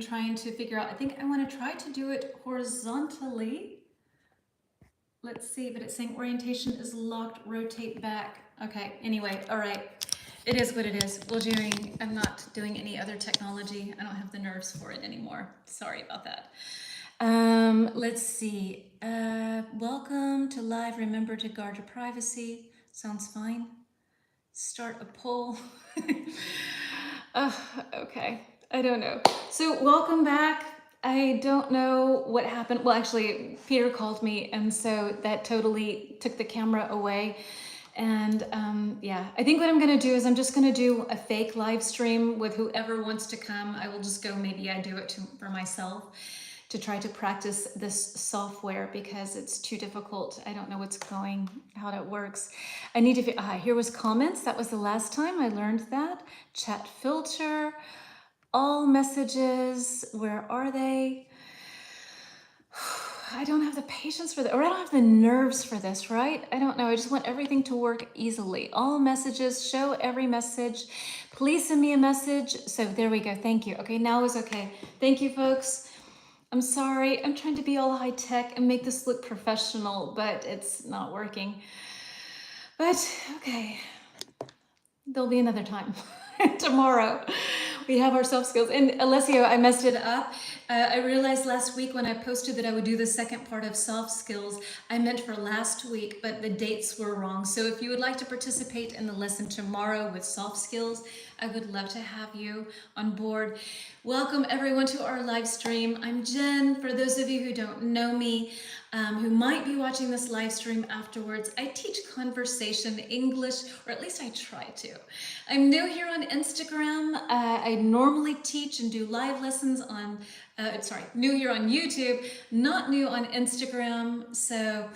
trying to figure out, I think I want to try to do it horizontally. Let's see, but it's saying orientation is locked, rotate back. Okay, anyway, all right. It is what it is. I'm not doing any other technology. I don't have the nerves for it anymore. Sorry about that. Let's see. Welcome to live. Remember to guard your privacy. Sounds fine. Start a poll. Okay. I don't know. So welcome back. I don't know what happened. Well, actually, Peter called me, and so that totally took the camera away. And yeah, I think what I'm going to do is I'm just going to do a fake live stream with whoever wants to come. I will just go, maybe I do it for myself to try to practice this software because it's too difficult. I don't know how it works. I need to, here was comments. That was the last time I learned that. Chat filter, all messages, where are they? I don't have the patience for that, or I don't have the nerves for this, right? I don't know. I just want everything to work easily. All messages, show every message. Please send me a message. So there we go. Thank you. Okay, now is okay. Thank you, folks. I'm sorry. I'm trying to be all high tech and make this look professional, but it's not working. But okay, there'll be another time. Tomorrow we have our soft skills. And Alessio, I messed it up. I realized last week when I posted that I would do the second part of soft skills, I meant for last week, but the dates were wrong. So if you would like to participate in the lesson tomorrow with soft skills, I would love to have you on board. Welcome everyone to our live stream. I'm Jen. For those of you who don't know me, who might be watching this live stream afterwards, I teach conversation English, or at least I try to. I'm new here on Instagram. I normally teach and do live lessons on, new here on YouTube, not new on Instagram. So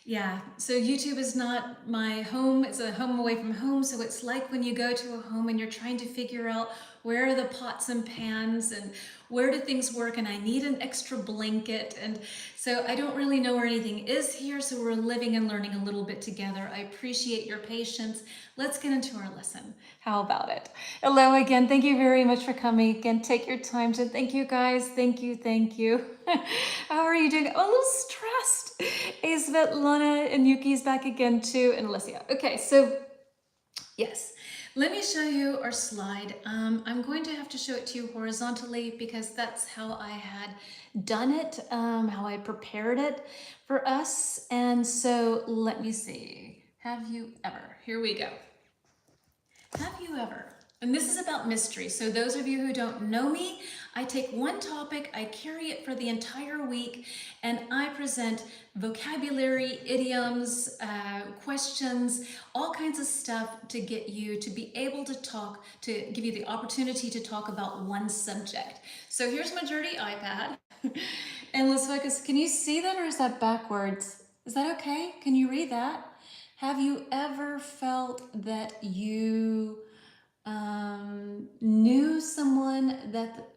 yeah, so YouTube is not my home. It's a home away from home. So it's like when you go to a home and you're trying to figure out where are the pots and pans and where do things work, and I need an extra blanket. And so I don't really know where anything is here. So we're living and learning a little bit together. I appreciate your patience. Let's get into our lesson. How about it? Hello again. Thank you very much for coming again. Take your time to thank you guys. Thank you. Thank you. How are you doing? Oh, a little stressed. Svetlana and Yuki's back again too, and Alicia. Okay, so yes. Let me show you our slide. I'm going to have to show it to you horizontally because that's how I had done it, how I prepared it for us. And so let me see. Have you ever? Here we go. Have you ever? And this is about mystery. So those of you who don't know me, I take one topic, I carry it for the entire week, and I present vocabulary, idioms, questions, all kinds of stuff to get you to be able to talk, to give you the opportunity to talk about one subject. So here's my dirty iPad. And let's focus. Can you see that, or is that backwards? Is that okay? Can you read that? Have you ever felt that you knew someone that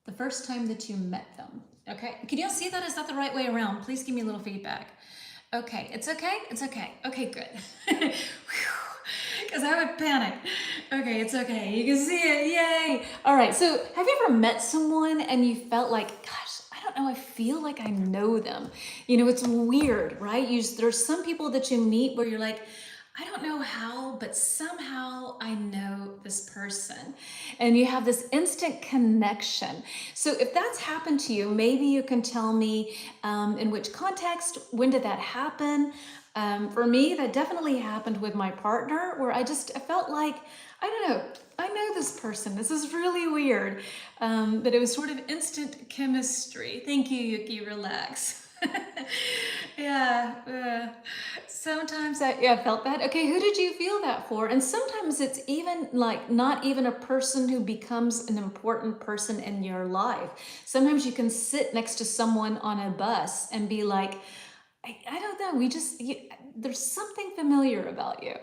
the first time that you met them? Okay, can you see that? Is that the right way around? Please give me a little feedback. Okay, it's okay? It's okay. Okay, good. Because I would panic. Okay, it's okay. You can see it. Yay. All right, so have you ever met someone and you felt like, gosh, I don't know, I feel like I know them. You know, it's weird, right? There's some people that you meet where you're like, I don't know how, but somehow I know this person. And you have this instant connection. So if that's happened to you, maybe you can tell me in which context, when did that happen? For me, that definitely happened with my partner, where I felt like, I don't know, I know this person. This is really weird. But it was sort of instant chemistry. Thank you, Yuki, relax. Yeah, sometimes I felt that. Okay, who did you feel that for? And sometimes it's even like not even a person who becomes an important person in your life. Sometimes you can sit next to someone on a bus and be like, I don't know, there's something familiar about you.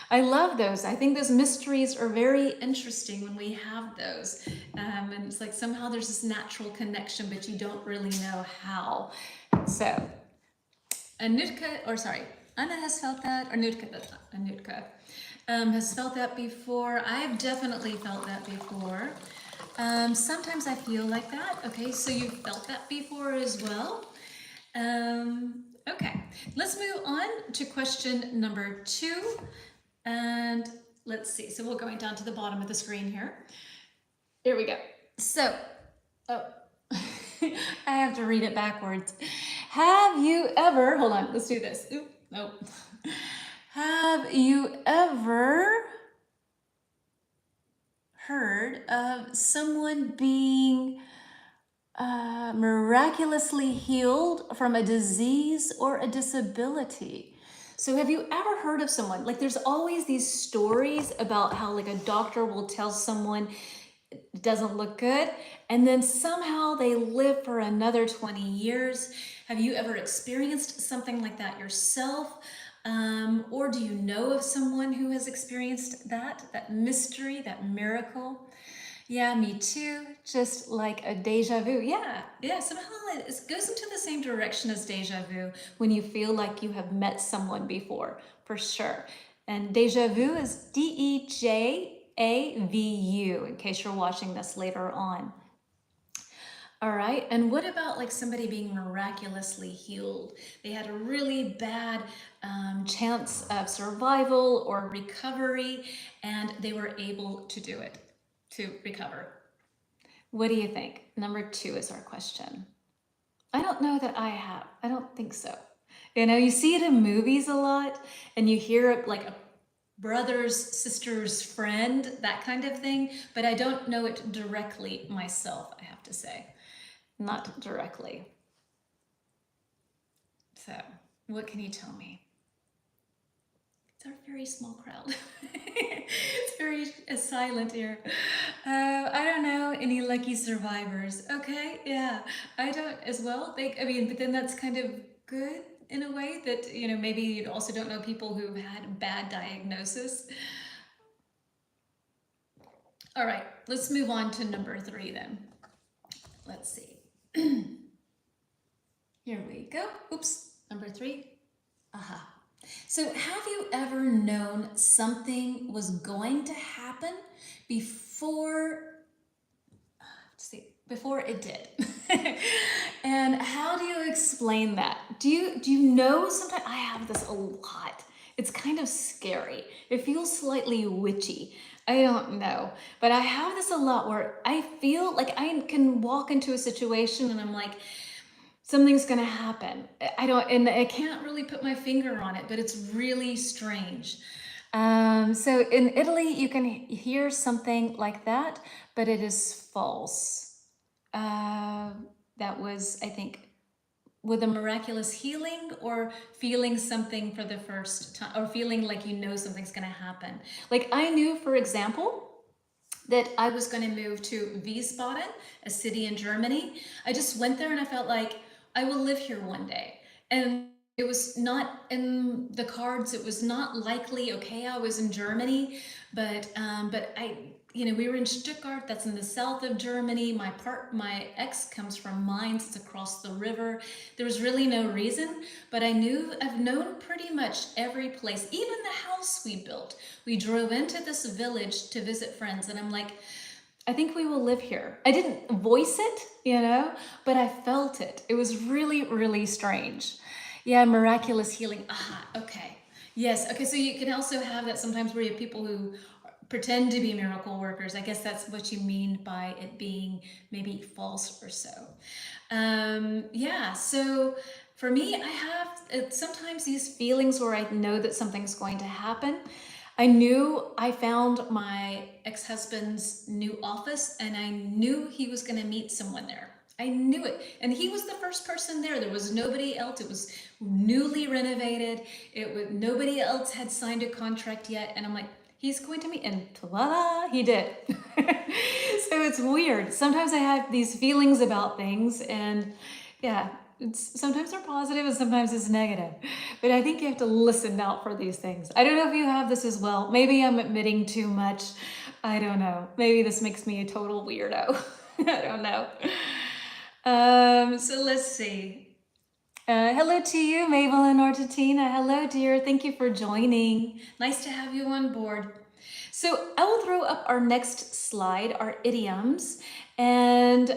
I love those. I think those mysteries are very interesting when we have those. And it's like somehow there's this natural connection, but you don't really know how. So, Anna has felt that, or Anutka has felt that before. I've definitely felt that before. Sometimes I feel like that. Okay, so you've felt that before as well. Okay, let's move on to question number 2. And let's see. So we're going down to the bottom of the screen here. Here we go. So, oh, I have to read it backwards. Have you ever, hold on, let's do this. Oop, nope. Have you ever heard of someone being miraculously healed from a disease or a disability? So have you ever heard of someone, like there's always these stories about how like a doctor will tell someone it doesn't look good and then somehow they live for another 20 years. Have you ever experienced something like that yourself? Or do you know of someone who has experienced that mystery, that miracle? Yeah, me too. Just like a deja vu. Yeah, somehow it goes into the same direction as deja vu when you feel like you have met someone before, for sure. And deja vu is DEJAVU, in case you're watching this later on. All right, and what about like somebody being miraculously healed? They had a really bad chance of survival or recovery, and they were able to do it, to recover. What do you think? Number 2 is our question. I don't know that I have. I don't think so. You know, you see it in movies a lot, and you hear like a brother's sister's friend, that kind of thing, but I don't know it directly myself, I have to say. Not directly. So, what can you tell me? It's our very small crowd. It's very silent here. I don't know any lucky survivors. Okay, yeah, I don't as well. But then that's kind of good in a way that, you know, maybe you also don't know people who've had bad diagnosis. All right, let's move on to number 3 then. Let's see. Here we go. Oops, number 3. Aha. So have you ever known something was going to happen before it did? And how do you explain that? Do you know sometimes? I have this a lot. It's kind of scary. It feels slightly witchy. I don't know. But I have this a lot where I feel like I can walk into a situation and I'm like, something's gonna happen. And I can't really put my finger on it, but it's really strange. So in Italy, you can hear something like that, but it is false. That was, I think, with a miraculous healing or feeling something for the first time, or feeling like you know something's gonna happen. Like I knew, for example, that I was going to move to Wiesbaden, a city in Germany. I just went there and I felt like I will live here one day. And it was not in the cards. It was not likely. Okay, I was in Germany, but we were in Stuttgart. That's in the south of Germany. My ex comes from Mainz. It's across the river. There was really no reason, but I've known pretty much every place, even the house we built. We drove into this village to visit friends, and I'm like, I think we will live here. I didn't voice it, but I felt it. It was really, really strange. Yeah, miraculous healing. Okay. Yes. Okay. So you can also have that sometimes where you have people who pretend to be miracle workers. I guess that's what you mean by it being maybe false or so. Yeah. So for me, I have sometimes these feelings where I know that something's going to happen. I found my ex-husband's new office and I knew he was going to meet someone there. I knew it. And he was the first person there. There was nobody else. It was newly renovated. Nobody else had signed a contract yet. And I'm like, he's going to meet, and voila, he did. So it's weird. Sometimes I have these feelings about things and yeah, sometimes they're positive and sometimes it's negative. But I think you have to listen out for these things. I don't know if you have this as well. Maybe I'm admitting too much. I don't know. Maybe this makes me a total weirdo. I don't know. So let's see. Hello to you, Mabel and Argentina. Hello, dear. Thank you for joining. Nice to have you on board. So I will throw up our next slide, our idioms. And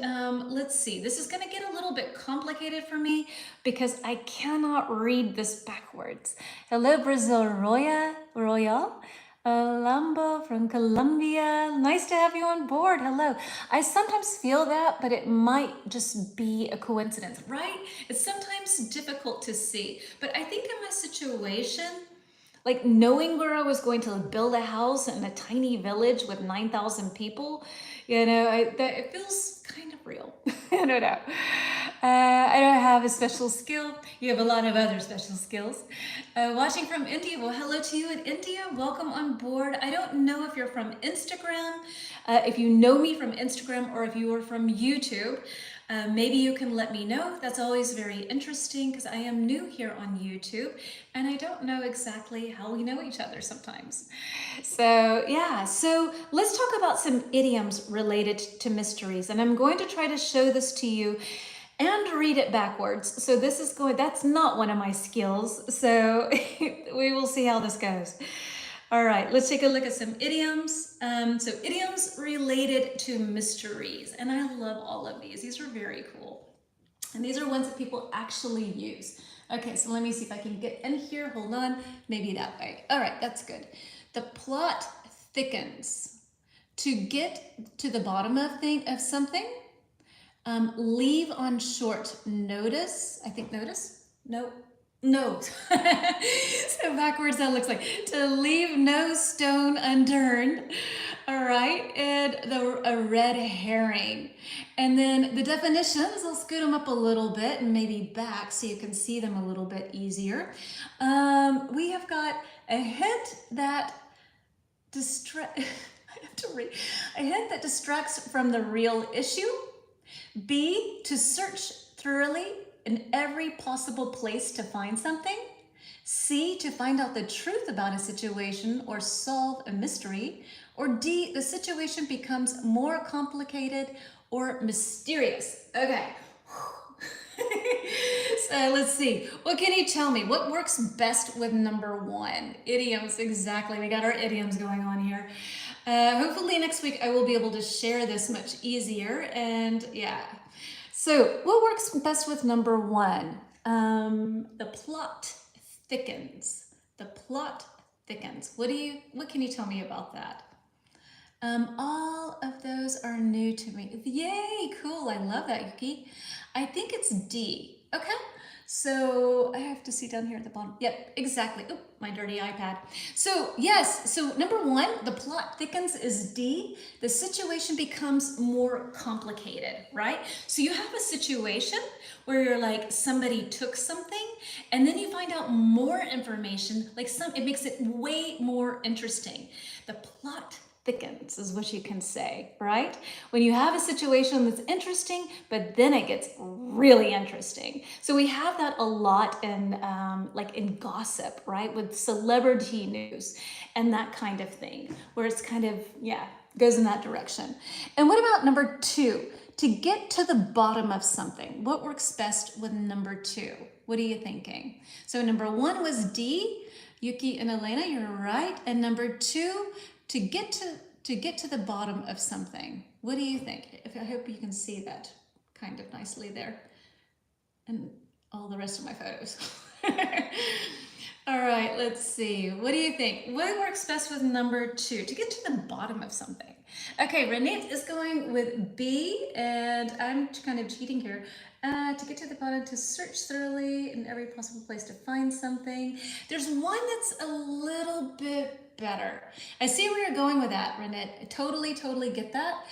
let's see, this is going to get a little bit complicated for me because I cannot read this backwards. Hello, Brazil Royal. Lambo from Colombia. Nice to have you on board. Hello. I sometimes feel that, but it might just be a coincidence, right? It's sometimes difficult to see. But I think in my situation, like knowing where I was going to build a house in a tiny village with 9,000 people, it feels kind of real. I don't know. I don't have a special skill. You have a lot of other special skills. Watching from India, well, hello to you in India. Welcome on board. I don't know if you're from Instagram, if you know me from Instagram, or if you are from YouTube. Maybe you can let me know. That's always very interesting because I am new here on YouTube and I don't know exactly how we know each other sometimes. So yeah, so let's talk about some idioms related to mysteries, and I'm going to try to show this to you and read it backwards. So that's not one of my skills. So we will see how this goes. All right, let's take a look at some idioms. So idioms related to mysteries. And I love all of these. These are very cool. And these are ones that people actually use. Okay, so let me see if I can get in here. Hold on, maybe that way. All right, that's good. The plot thickens. To get to the bottom of something, leave on short notice. I think notice? No. So backwards that looks like to leave no stone unturned. All right, and a red herring. And then the definitions, I'll scoot them up a little bit and maybe back so you can see them a little bit easier. We have got a hint that a hint that distracts from the real issue. B, to search thoroughly in every possible place to find something. C, to find out the truth about a situation or solve a mystery. Or D, the situation becomes more complicated or mysterious. Okay. So let's see. What can you tell me? What works best with number one? Idioms, exactly. We got our idioms going on here. Hopefully next week I will be able to share this much easier. And yeah. So what works best with number one? The plot thickens. The plot thickens. What can you tell me about that? All of those are new to me. Yay, cool. I love that, Yuki. I think it's D. Okay. So I have to see down here at the bottom. Yep, exactly. Oh, my dirty iPad. So yes, so number one, the plot thickens is D. The situation becomes more complicated, right? So you have a situation where you're like, somebody took something and then you find out more information, it makes it way more interesting. The plot thickens is what you can say, right? When you have a situation that's interesting, but then it gets really interesting. So we have that a lot in in gossip, right? With celebrity news and that kind of thing, where it's kind of, goes in that direction. And what about number two? To get to the bottom of something. What works best with number two? What are you thinking? So number one was D. Yuki and Elena, you're right. And number two, to get to the bottom of something. What do you think? I hope you can see that kind of nicely there. And all the rest of my photos. All right, let's see. What do you think? What works best with number two? To get to the bottom of something. Okay, Renee is going with B, and I'm kind of cheating here. To get to the bottom, to search thoroughly in every possible place to find something. There's one that's a little bit better. I see where you're going with that, Renee. I totally get that.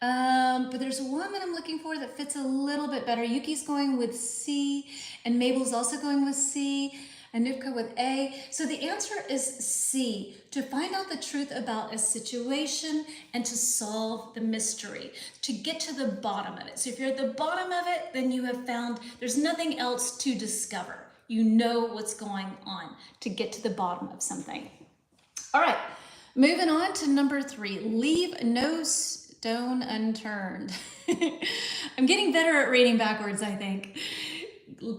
But there's one that I'm looking for that fits a little bit better. Yuki's going with C, and Mabel's also going with C, and Nivka with A. So the answer is C, to find out the truth about a situation and to solve the mystery, to get to the bottom of it. So if you're at the bottom of it, then you have found there's nothing else to discover. You know what's going on to get to the bottom of something. All right, moving on to number three, leave no stone unturned. I'm getting better at reading backwards, I think.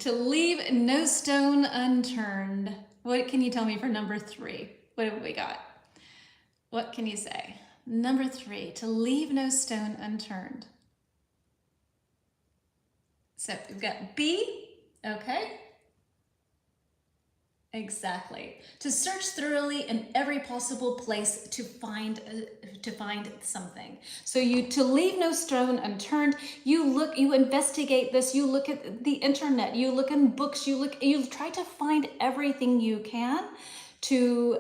To leave no stone unturned. What can you tell me for number three? What have we got? What can you say? Number 3, to leave no stone unturned. So we've got B, okay? Exactly. To search thoroughly in every possible place to find something. So to leave no stone unturned, you investigate this, you look at the internet, you look in books, you try to find everything you can to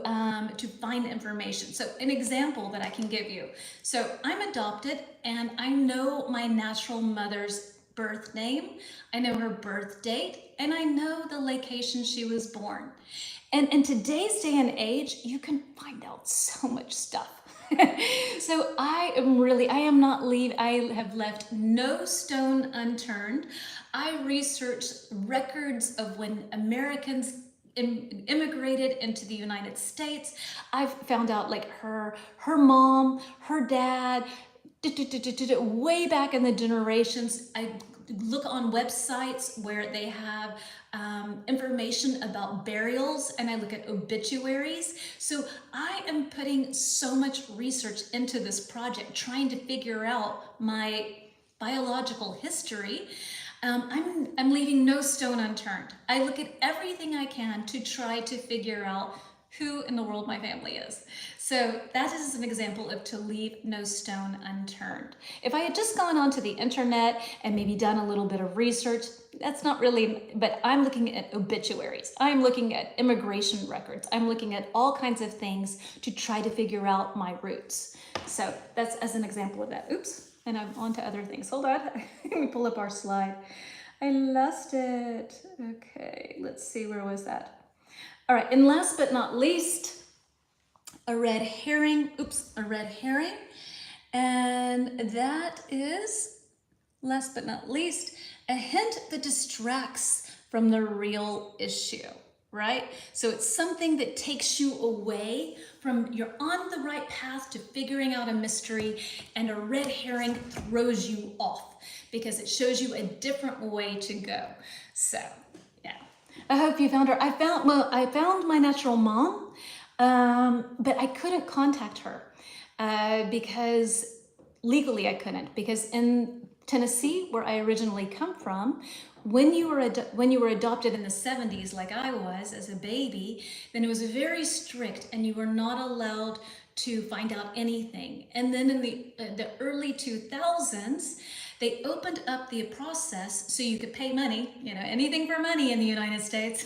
find information. So an example that I can give you. So I'm adopted and I know my natural mother's birth name, I know her birth date, and I know the location she was born. And in today's day and age, you can find out so much stuff. So I have left no stone unturned. I researched records of when Americans immigrated into the United States. I've found out like her mom, her dad, way back in the generations. I look on websites where they have information about burials, and I look at obituaries. So I am putting so much research into this project, trying to figure out my biological history. I'm leaving no stone unturned. I look at everything I can to try to figure out who in the world my family is. So that is an example of to leave no stone unturned. If I had just gone onto the internet and maybe done a little bit of research, that's not really, but I'm looking at obituaries. I'm looking at immigration records. I'm looking at all kinds of things to try to figure out my roots. So that's as an example of that. Oops, and I'm on to other things. Hold on, let me pull up our slide. I lost it. Okay, let's see, where was that? All right, and last but not least, a red herring. Oops, a red herring. And that is, last but not least, a hint that distracts from the real issue, right? So it's something that takes you away from, you're on the right path to figuring out a mystery, and a red herring throws you off because it shows you a different way to go. So, yeah. I hope you found her. I found my natural mom, but I couldn't contact her because legally I couldn't. Because in Tennessee, where I originally come from, when you were adopted in the 70s, like I was as a baby, then it was very strict, and you were not allowed to find out anything. And then in the early 2000s, they opened up the process so you could pay money, anything for money in the United States.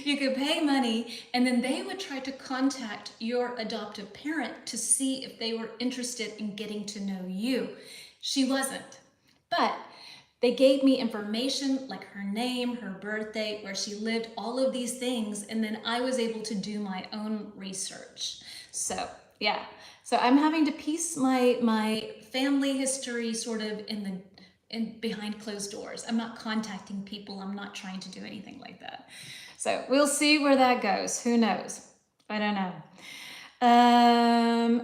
You could pay money, and then they would try to contact your adoptive parent to see if they were interested in getting to know you. She wasn't, but they gave me information like her name, her birth date, where she lived, all of these things, and then I was able to do my own research. So, yeah. So I'm having to piece my family history sort of in behind closed doors. I'm not contacting people. I'm not trying to do anything like that. So we'll see where that goes. Who knows? I don't know.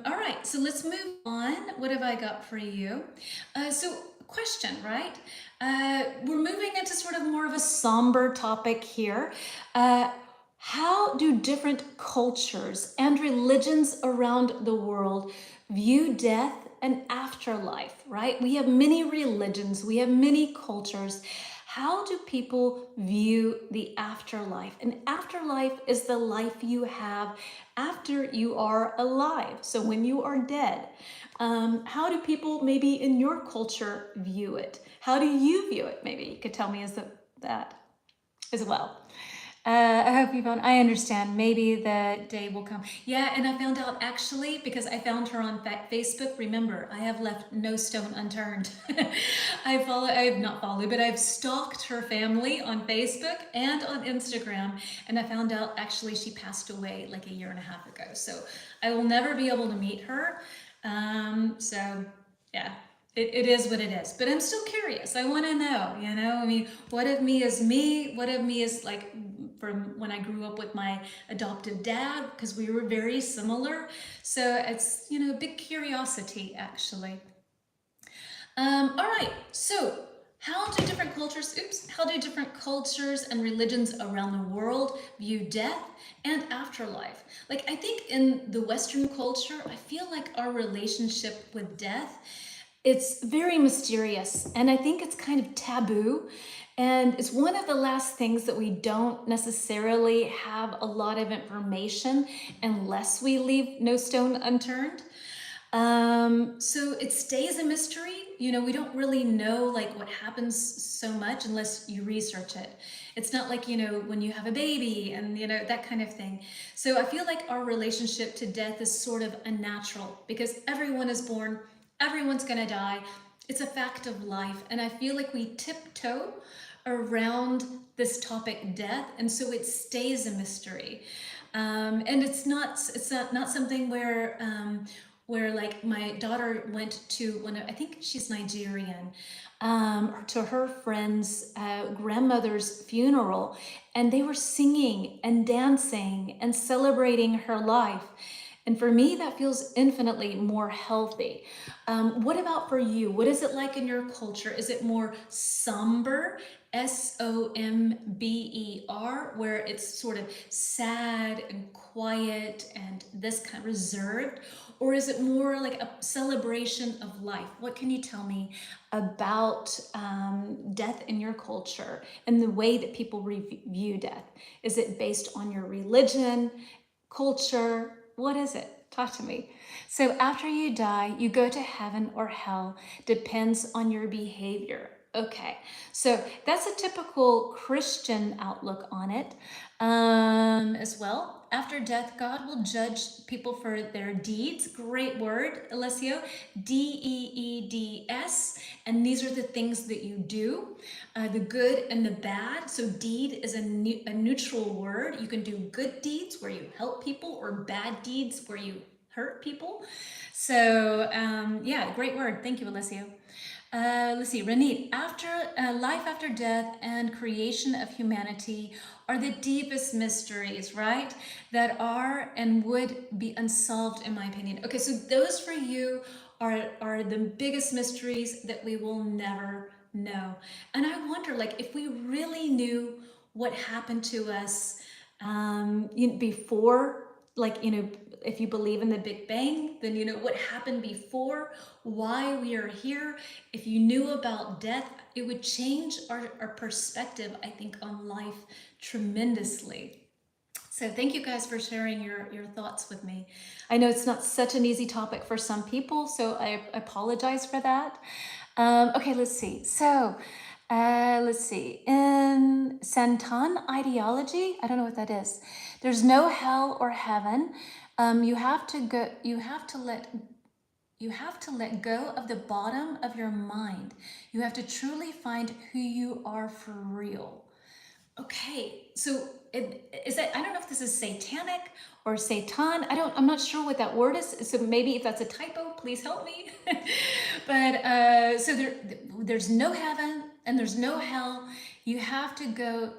All right, so let's move on. What have I got for you? So question, right? We're moving into sort of more of a somber topic here. How do different cultures and religions around the world view death and afterlife, right? We have many religions, we have many cultures. How do people view the afterlife? And afterlife is the life you have after you are alive. So when you are dead, how do people maybe in your culture view it? How do you view it? Maybe you could tell me that as well. I hope you found, I understand, maybe the day will come. Yeah, and I found out actually, because I found her on Facebook, remember, I have left no stone unturned. I've stalked her family on Facebook and on Instagram, and I found out actually she passed away like a year and a half ago. So I will never be able to meet her. So yeah. It is what it is, but I'm still curious. I want to know, I mean, what of me is me? What of me is like from when I grew up with my adoptive dad, because we were very similar. So it's, a big curiosity, actually. All right, so how do different how do different cultures and religions around the world view death and afterlife? Like, I think in the Western culture, I feel like our relationship with death, it's very mysterious, and I think it's kind of taboo, and it's one of the last things that we don't necessarily have a lot of information unless we leave no stone unturned. So it stays a mystery. You know, we don't really know like what happens so much unless you research it. It's not like, you know, when you have a baby and, you know, that kind of thing. So I feel like our relationship to death is sort of unnatural because everyone is born, everyone's gonna die. It's a fact of life. And I feel like we tiptoe around this topic, death, and so it stays a mystery. And it's not something where like my daughter went to I think she's Nigerian, to her friend's grandmother's funeral, and they were singing and dancing and celebrating her life. And for me, that feels infinitely more healthy. What about for you? What is it like in your culture? Is it more somber, SOMBER, where it's sort of sad and quiet and this kind of reserved? Or is it more like a celebration of life? What can you tell me about death in your culture and the way that people view death? Is it based on your religion, culture? What is it? Talk to me. So after you die, you go to heaven or hell, depends on your behavior. Okay, so that's a typical Christian outlook on it as well. After death, God will judge people for their deeds. Great word, Alessio. DEEDS. And these are the things that you do, the good and the bad. So deed is a neutral word. You can do good deeds where you help people or bad deeds where you hurt people. So yeah, great word. Thank you, Alessio. Let's see, Renee, life after death and creation of humanity are the deepest mysteries, right? That are and would be unsolved, in my opinion. Okay, so those for you are the biggest mysteries that we will never know. And I wonder, like, if we really knew what happened to us before, like, you know, if you believe in the Big Bang, then you know what happened before, why we are here. If you knew about death, it would change our perspective, I think, on life tremendously. So thank you guys for sharing your thoughts with me. I know it's not such an easy topic for some people, so I apologize for that. Okay, let's see. So let's see. In Santan ideology, I don't know what that is. There's no hell or heaven. You have to let go of the bottom of your mind. You have to truly find who you are for real. Okay, so is that, I don't know if this is satanic or satan. I'm not sure what that word is. So maybe if that's a typo, please help me. But so there's no heaven and there's no hell. You have to go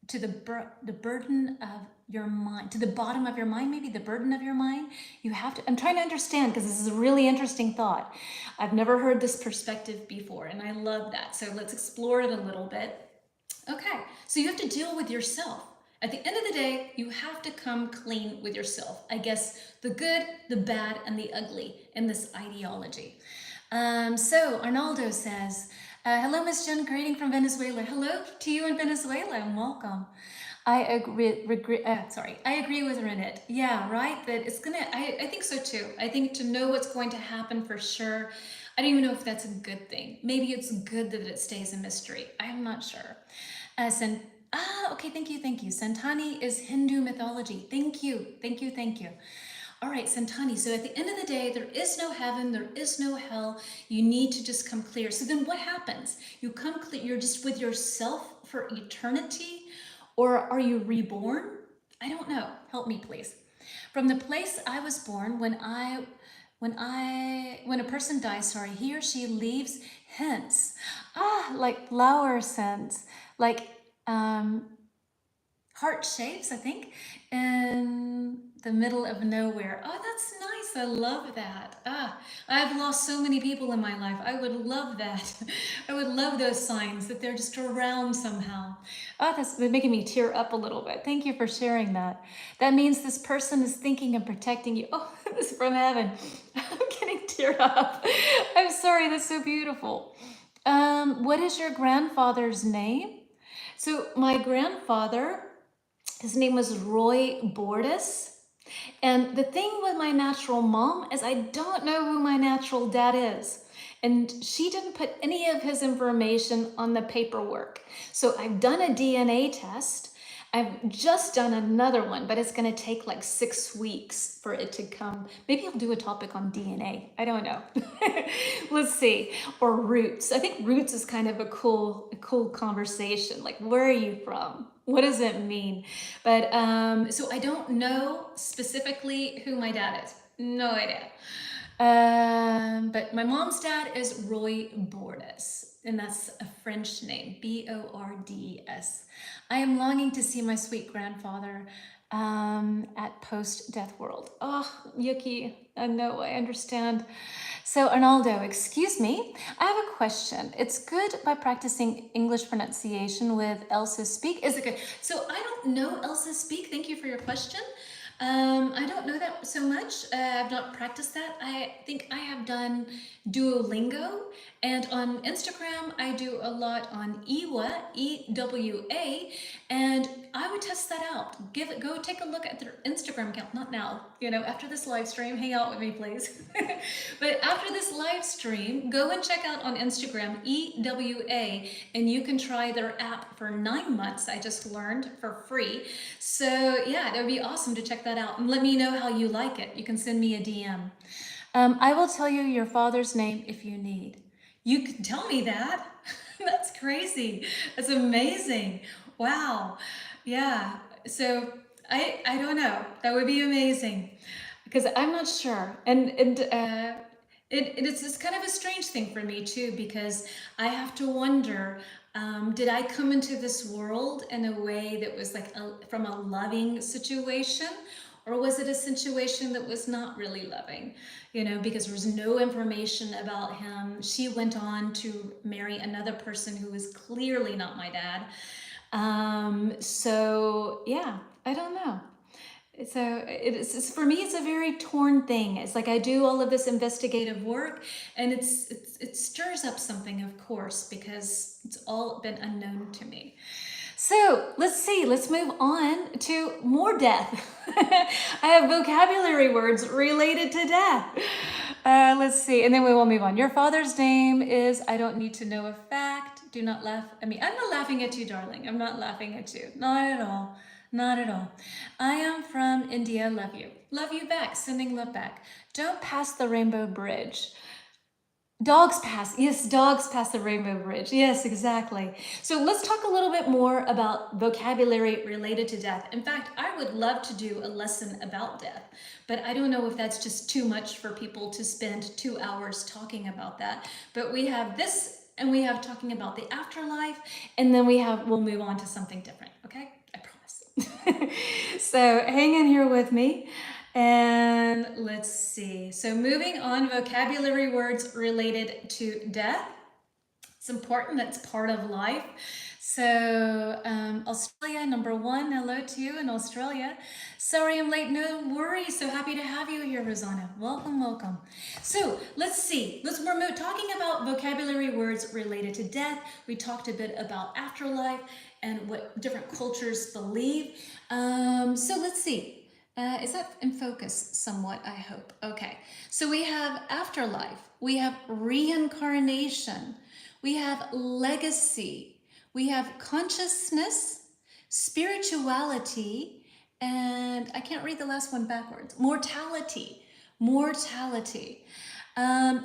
to the burden of your mind, to the bottom of your mind, maybe the burden of your mind. You have to, I'm trying to understand because this is a really interesting thought. I've never heard this perspective before and I love that. So let's explore it a little bit. Okay, so you have to deal with yourself. At the end of the day, you have to come clean with yourself. I guess the good, the bad, and the ugly in this ideology. So Arnaldo says, hello, Miss Jenn, greeting from Venezuela. Hello to you in Venezuela and welcome. I agree with Renette. Yeah, right, that it's gonna, I think so too. I think to know what's going to happen for sure, I don't even know if that's a good thing. Maybe it's good that it stays a mystery. I'm not sure. Okay, thank you. Santani is Hindu mythology. Thank you. All right, Santani, so at the end of the day, there is no heaven, there is no hell. You need to just come clear. So then what happens? You come clear, you're just with yourself for eternity, or are you reborn? I don't know. Help me, please. From the place I was born, when a person dies, he or she leaves hints, like flower scents, like heart shapes, I think, in the middle of nowhere. Oh, that's nice. I love that. I've lost so many people in my life. I would love that. I would love those signs that they're just around somehow. Oh, that's making me tear up a little bit. Thank you for sharing that. That means this person is thinking and protecting you. Oh, this is from heaven. I'm getting teared up. I'm sorry. That's so beautiful. What is your grandfather's name? So my grandfather, his name was Roy Bordis. And the thing with my natural mom is I don't know who my natural dad is. And she didn't put any of his information on the paperwork. So I've done a DNA test. I've just done another one, but it's going to take like 6 weeks for it to come. Maybe I'll do a topic on DNA. I don't know. Let's see. Or roots. I think roots is kind of a cool conversation. Like, where are you from? What does it mean? But so I don't know specifically who my dad is. No idea. But my mom's dad is Roy Bordes, and that's a French name, Bords. I am longing to see my sweet grandfather at post-death world. Oh, Yuki, I know, I understand. So Arnaldo, excuse me, I have a question. It's good by practicing English pronunciation with Elsa Speak. Is it good? So I don't know Elsa Speak. Thank you for your question. I don't know that so much. I've not practiced that. I think I have done Duolingo, and on Instagram I do a lot on EWA, EWA, and I would test that out. Go take a look at their Instagram account. Not now, after this live stream, hang out with me, please. But after this live stream, go and check out on Instagram EWA, and you can try their app for 9 months. I just learned for free. So yeah, that would be awesome to check that out, and let me know how you like it. You can send me a DM. I will tell you your father's name if you need. You can tell me that. That's crazy. That's amazing. Wow. Yeah. So I don't know. That would be amazing, because I'm not sure. And it's kind of a strange thing for me too, because I have to wonder, did I come into this world in a way that was like from a loving situation? Or was it a situation that was not really loving? Because there was no information about him. She went on to marry another person who was clearly not my dad. So yeah, I don't know. So it's for me, it's a very torn thing. It's like I do all of this investigative work, and it stirs up something, of course, because it's all been unknown to me. So let's see, let's move on to more death. I have vocabulary words related to death. Let's see, and then we will move on. Your father's name is, I don't need to know a fact. Do not laugh at me. I'm not laughing at you, darling. I'm not laughing at you. Not at all. Not at all. I am from India. Love you. Love you back. Sending love back. Don't pass the rainbow bridge. Dogs pass. Yes, dogs pass the rainbow bridge. Yes, exactly. So let's talk a little bit more about vocabulary related to death. In fact, I would love to do a lesson about death, but I don't know if that's just too much for people to spend 2 hours talking about that. But we have this, and we have talking about the afterlife, and then we'll move on to something different. Okay, I promise. So hang in here with me. And let's see. So moving on, vocabulary words related to death. It's important. That's part of life. So Australia, number 1. Hello to you in Australia. Sorry I'm late. No worries. So happy to have you here, Rosanna. Welcome, welcome. So let's see. We're talking about vocabulary words related to death. We talked a bit about afterlife and what different cultures believe. So let's see. Is that in focus somewhat, I hope? Okay, so we have afterlife, we have reincarnation, we have legacy, we have consciousness, spirituality, and I can't read the last one backwards, mortality.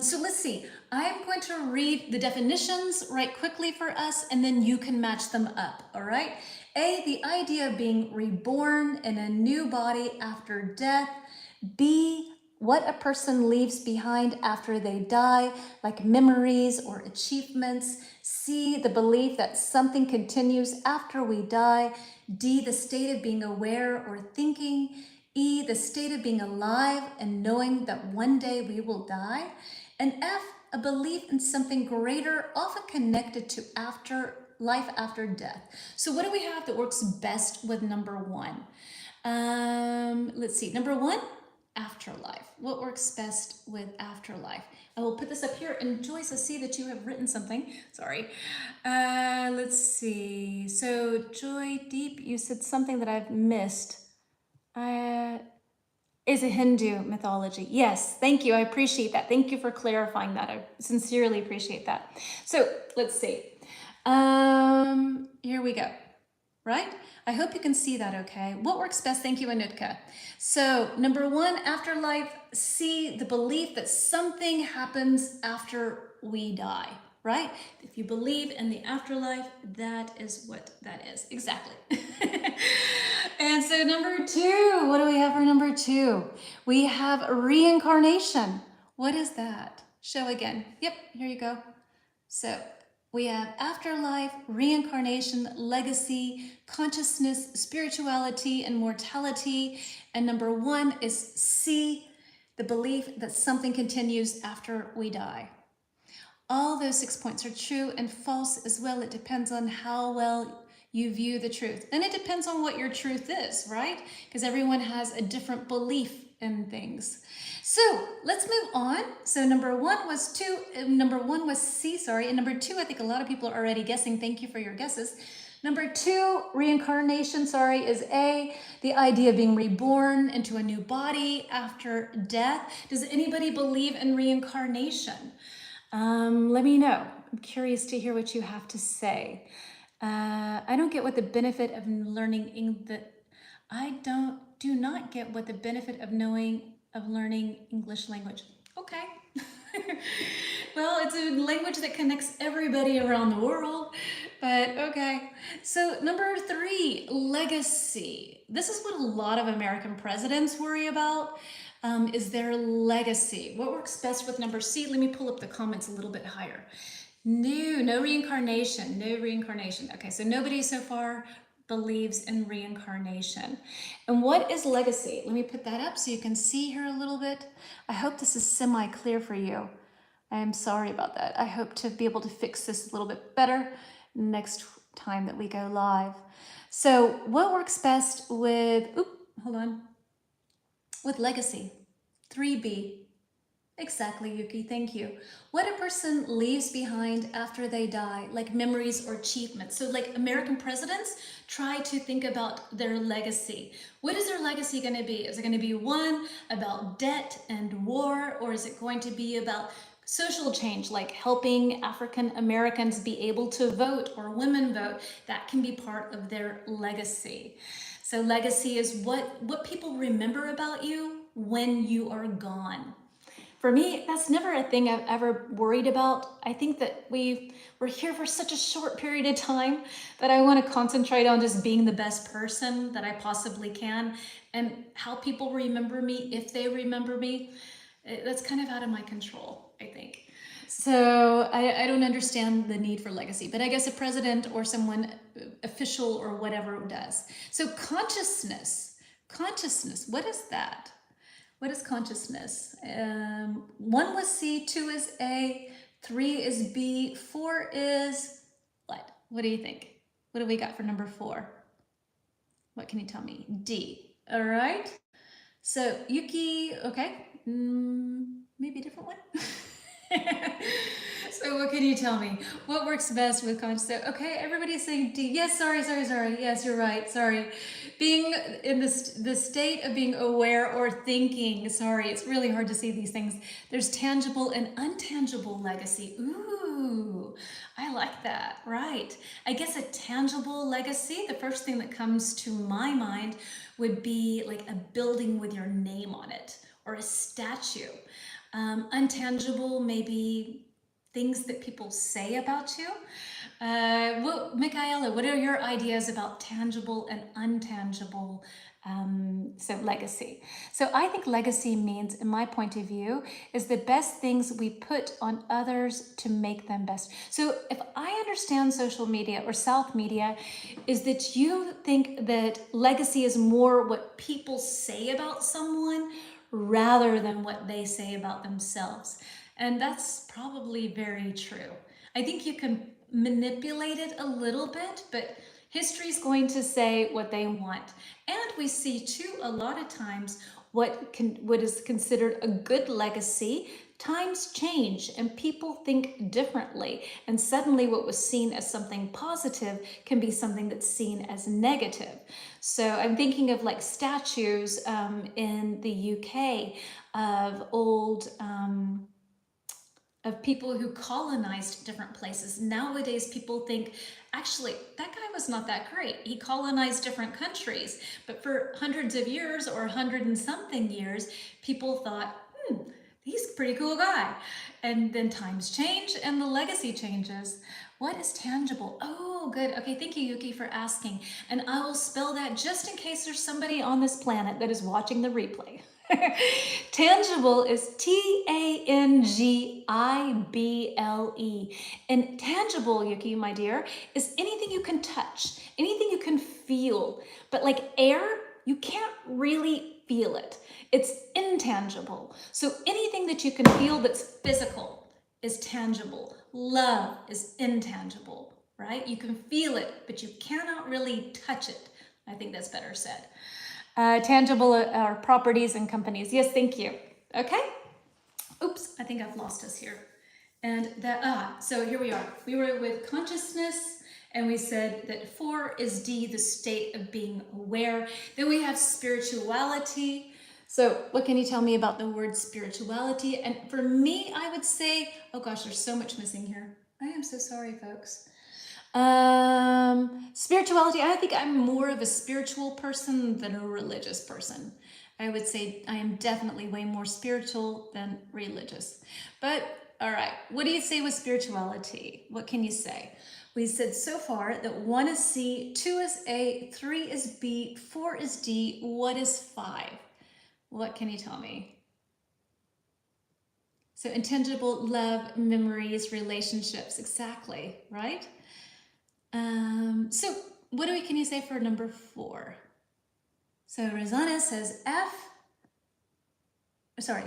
So let's see, I'm going to read the definitions right quickly for us, and then you can match them up, all right? A, the idea of being reborn in a new body after death. B, what a person leaves behind after they die, like memories or achievements. C, the belief that something continues after we die. D, the state of being aware or thinking. E, the state of being alive and knowing that one day we will die. And F, a belief in something greater, often connected to life after death. So what do we have that works best with number one? Let's see, number one, afterlife. What works best with afterlife? I will put this up here, and Joyce, I see that you have written something. Sorry. Let's see. So Joy Deep, you said something that I've missed. Is a Hindu mythology. Yes, thank you. I appreciate that. Thank you for clarifying that. I sincerely appreciate that. So let's see. Here we go. Right? I hope you can see that okay. What works best? Thank you, Anutka. So number one, afterlife. C, the belief that something happens after we die, right? If you believe in the afterlife, that is what that is. Exactly. And so number two, what do we have for number two? We have reincarnation. What is that? Show again. Yep, here you go. So we have afterlife, reincarnation, legacy, consciousness, spirituality, and mortality. And number one is C, the belief that something continues after we die. All those 6 points are true and false as well. It depends on how well you view the truth. And it depends on what your truth is, right? Because everyone has a different belief in things. So let's move on. So number one was C, sorry. And number two, I think a lot of people are already guessing. Thank you for your guesses. Number two, reincarnation, sorry, is A, the idea of being reborn into a new body after death. Does anybody believe in reincarnation? Let me know. I'm curious to hear what you have to say. I don't get what the benefit of learning do not get what the benefit of learning English language. Okay. Well, it's a language that connects everybody around the world, but okay. So number three, legacy. This is what a lot of American presidents worry about, is their legacy. What works best with number C? Let me pull up the comments a little bit higher. No reincarnation, no reincarnation. Okay, so nobody so far believes in reincarnation. And what is legacy? Let me put that up so you can see here a little bit. I hope this is semi-clear for you. I am sorry about that. I hope to be able to fix this a little bit better next time that we go live. So what works best with, with legacy? 3B. Exactly, Yuki, thank you. What a person leaves behind after they die, like memories or achievements. So like American presidents try to think about their legacy. What is their legacy going to be? Is it going to be one about debt and war, or is it going to be about social change, like helping African Americans be able to vote or women vote? That can be part of their legacy. So legacy is what people remember about you when you are gone. For me, that's never a thing I've ever worried about. I think that we're here for such a short period of time that I want to concentrate on just being the best person that I possibly can, and how people remember me, if they remember me, that's kind of out of my control, I think. So I don't understand the need for legacy, but I guess a president or someone official or whatever does. So consciousness, what is that? What is consciousness? 1 was C, 2 is A, 3 is B, 4 is what? What do you think? What do we got for number 4? What can you tell me? D. All right. So Yuki, okay. Maybe a different one. So what can you tell me? What works best with consciousness? Okay, everybody's saying D. Yes, sorry. Yes, you're right. Sorry. Being in the state of being aware or thinking. Sorry, it's really hard to see these things. There's tangible and untangible legacy. Ooh, I like that. Right. I guess a tangible legacy, the first thing that comes to my mind would be like a building with your name on it, or a statue. Untangible, maybe things that people say about you. Michaela, what are your ideas about tangible and untangible So legacy. So I think legacy means, in my point of view, is the best things we put on others to make them best. So if I understand social media or South media, is that you think that legacy is more what people say about someone rather than what they say about themselves. And that's probably very true. I think you can manipulate it a little bit, but history is going to say what they want. And we see too a lot of times what is considered a good legacy. Times change and people think differently, and suddenly what was seen as something positive can be something that's seen as negative. So I'm thinking of like statues in the UK of old of people who colonized different places. Nowadays, people think, actually, that guy was not that great. He colonized different countries. But for hundreds of years or 100 and something years, people thought, he's a pretty cool guy. And then times change and the legacy changes. What is tangible? Oh, good. Okay, thank you, Yuki, for asking. And I will spell that just in case there's somebody on this planet that is watching the replay. Tangible is Tangible. And tangible, Yuki, my dear, is anything you can touch, anything you can feel. But like air, you can't really feel it. It's intangible. So anything that you can feel that's physical is tangible. Love is intangible, right? You can feel it, but you cannot really touch it. I think that's better said. Tangible are properties and companies. Yes, thank you. Okay. Oops, I think I've lost us here. And that, so here we are. We were with consciousness, and we said that 4 is D, the state of being aware. Then we have spirituality. So what can you tell me about the word spirituality? And for me, I would say, oh gosh, there's so much missing here. I am so sorry, folks. Spirituality, I think I'm more of a spiritual person than a religious person. I would say I am definitely way more spiritual than religious. But all right, what do you say with spirituality? What can you say? We said so far that 1 is C, 2 is A, 3 is B, 4 is D, what is 5? What can you tell me? So intangible, love, memories, relationships, exactly, right? So what can you say for number 4? So Rosanna says F, sorry,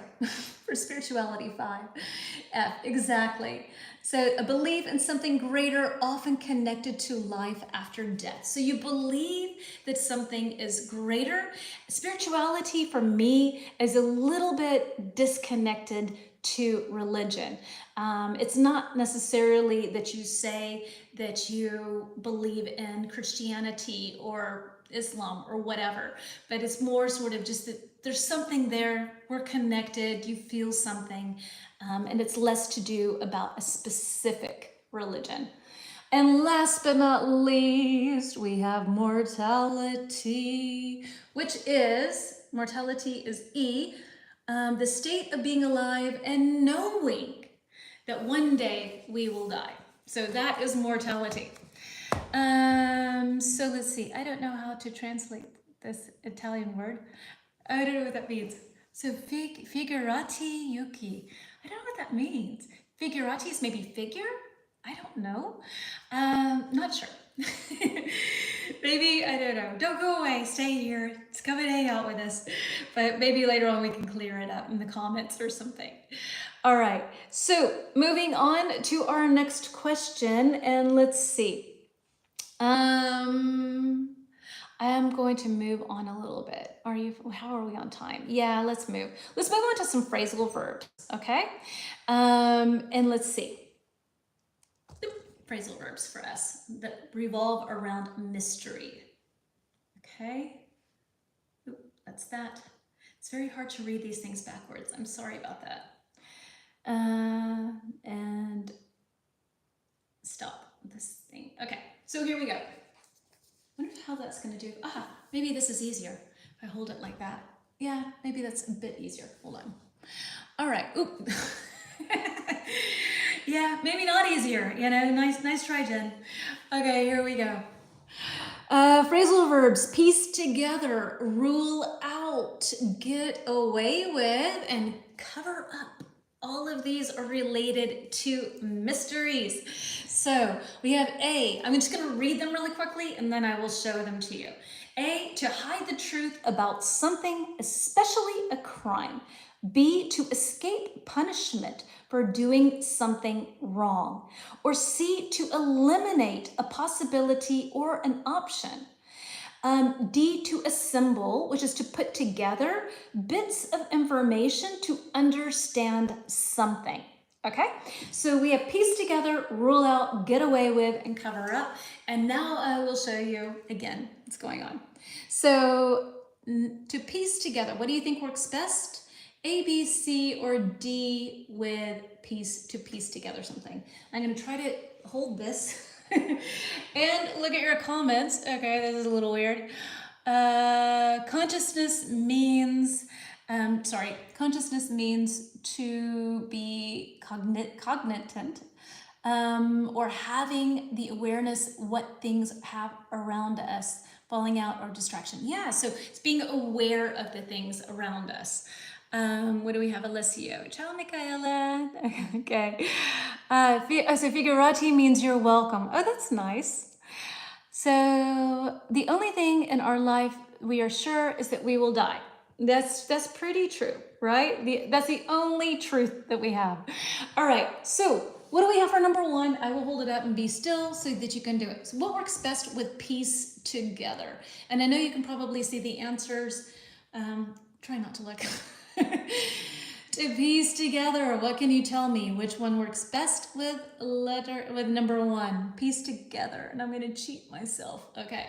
for spirituality 5, F, exactly. So a belief in something greater, often connected to life after death. So you believe that something is greater. Spirituality for me is a little bit disconnected to religion. It's not necessarily that you say that you believe in Christianity or Islam or whatever, but it's more sort of just that there's something there, we're connected, you feel something, and it's less to do about a specific religion. And last but not least, we have mortality, which is, mortality is E, the state of being alive and knowing that one day we will die. So that is mortality. So let's see. I don't know how to translate this Italian word. I don't know what that means. So figurati yuki. I don't know what that means. Figurati is maybe figure? I don't know. Not sure. Maybe, I don't know. Don't go away. Stay here. It's come and hang out with us. But maybe later on we can clear it up in the comments or something. All right. So moving on to our next question, and let's see. I am going to move on a little bit. How are we on time? Yeah, let's move. Let's move on to some phrasal verbs, okay? And let's see. Phrasal verbs for us that revolve around mystery. Okay? Oop, that's that. It's very hard to read these things backwards. I'm sorry about that. And stop this thing. Okay, so here we go. I wonder how that's going to do. Maybe this is easier if I hold it like that. Yeah, maybe that's a bit easier. Hold on. All right. Oop. Yeah, maybe not easier. You know, nice try, Jen. Okay, here we go. Phrasal verbs, piece together, rule out, get away with, and cover up. All of these are related to mysteries. So we have A. I'm just going to read them really quickly and then I will show them to you. A, to hide the truth about something, especially a crime. B, to escape punishment for doing something wrong. Or C, to eliminate a possibility or an option. D, to assemble, which is to put together bits of information to understand something. Okay, so we have piece together, rule out, get away with, and cover up. And now I will show you again what's going on. So to piece together, what do you think works best? A, B, C, or D with piece together something. I'm going to try to hold this and look at your comments. Okay, this is a little weird. Consciousness means, consciousness means to be cognizant, or having the awareness what things have around us, falling out or distraction. Yeah, so it's being aware of the things around us. What do we have? Alessio. Ciao, Michaela. Okay. So figurati means you're welcome. Oh, that's nice. So the only thing in our life we are sure is that we will die. That's pretty true, right? That's the only truth that we have. All right. So what do we have for number one? I will hold it up and be still so that you can do it. So what works best with piece together? And I know you can probably see the answers. Try not to look. To piece together, what can you tell me? Which one works best with number one? Piece together. And I'm going to cheat myself. Okay.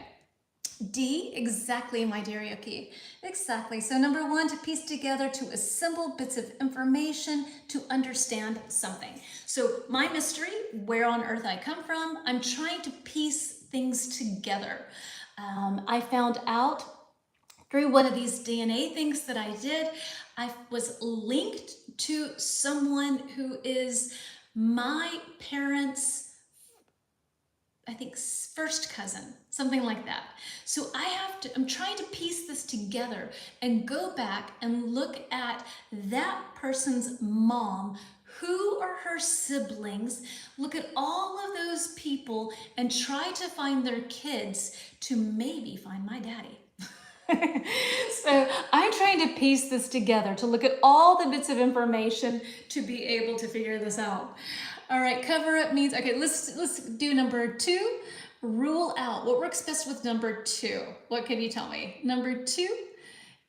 D, exactly, my dear Yuki. Exactly. So number one, to piece together, to assemble bits of information, to understand something. So my mystery, where on earth I come from, I'm trying to piece things together. I found out through one of these DNA things that I did, I was linked to someone who is my parents' I think first cousin, something like that. So I'm trying to piece this together and go back and look at that person's mom, who are her siblings, look at all of those people and try to find their kids to maybe find my daddy. So I'm trying to piece this together, to look at all the bits of information to be able to figure this out. All right, cover up means, okay, let's do number two, rule out. What works best with number two? What can you tell me? Number two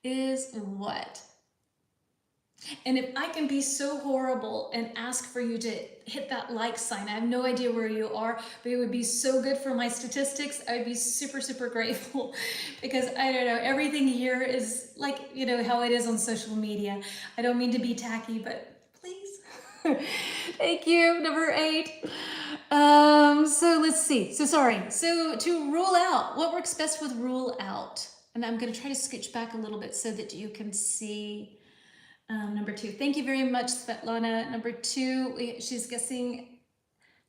is what? And if I can be so horrible and ask for you to hit that like sign, I have no idea where you are, but it would be so good for my statistics. I would be super, super grateful because I don't know, everything here is like, you know, how it is on social media. I don't mean to be tacky, but please. Thank you. Number 8. So let's see. So to rule out, what works best with rule out? And I'm going to try to scooch back a little bit so that you can see number 2. Thank you very much, Svetlana. Number 2, she's guessing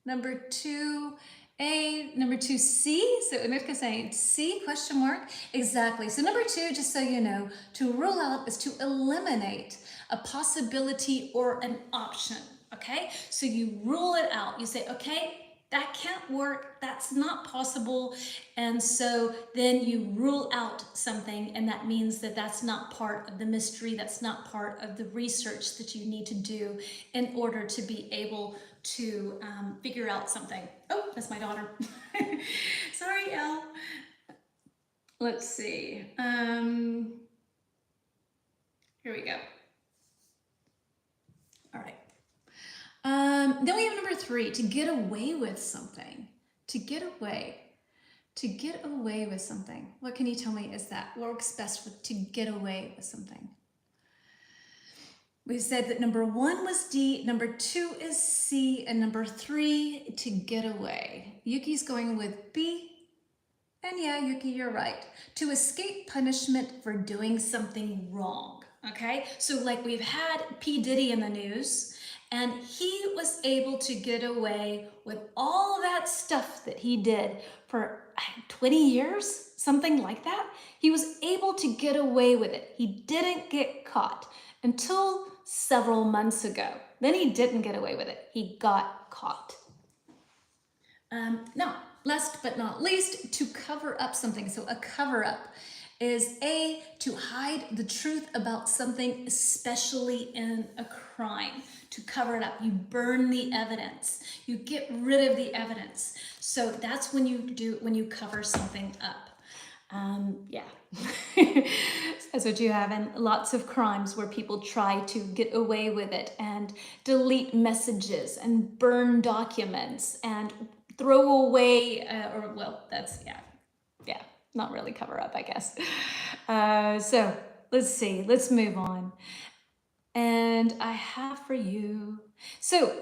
number 2A, number 2C. So Emitka saying C, question mark. Exactly. So number 2, just so you know, to rule out is to eliminate a possibility or an option. Okay? So you rule it out. You say, okay, that can't work, that's not possible, and so then you rule out something, and that means that that's not part of the mystery, that's not part of the research that you need to do in order to be able to figure out something. Oh, that's my daughter. Sorry, Elle. Let's see. Here we go. All right. Then we have number 3, to get away with something. To get away with something. What can you tell me is that? What works best with to get away with something? We said that number 1 was D, number 2 is C, and number 3, to get away. Yuki's going with B. And yeah, Yuki, you're right. To escape punishment for doing something wrong. Okay? So like we've had P. Diddy in the news, And he was able to get away with all that stuff that he did for 20 years, something like that. He was able to get away with it. He didn't get caught until several months ago. Then he didn't get away with it. He got caught. Now, last but not least, to cover up something. So a cover up is to hide the truth about something, especially in a crime. To cover it up, you burn the evidence, you get rid of the evidence. So that's when you cover something up. Yeah, that's what you have in lots of crimes where people try to get away with it and delete messages and burn documents and throw away, yeah, not really cover up, I guess. So let's see, let's move on. And I have for you, so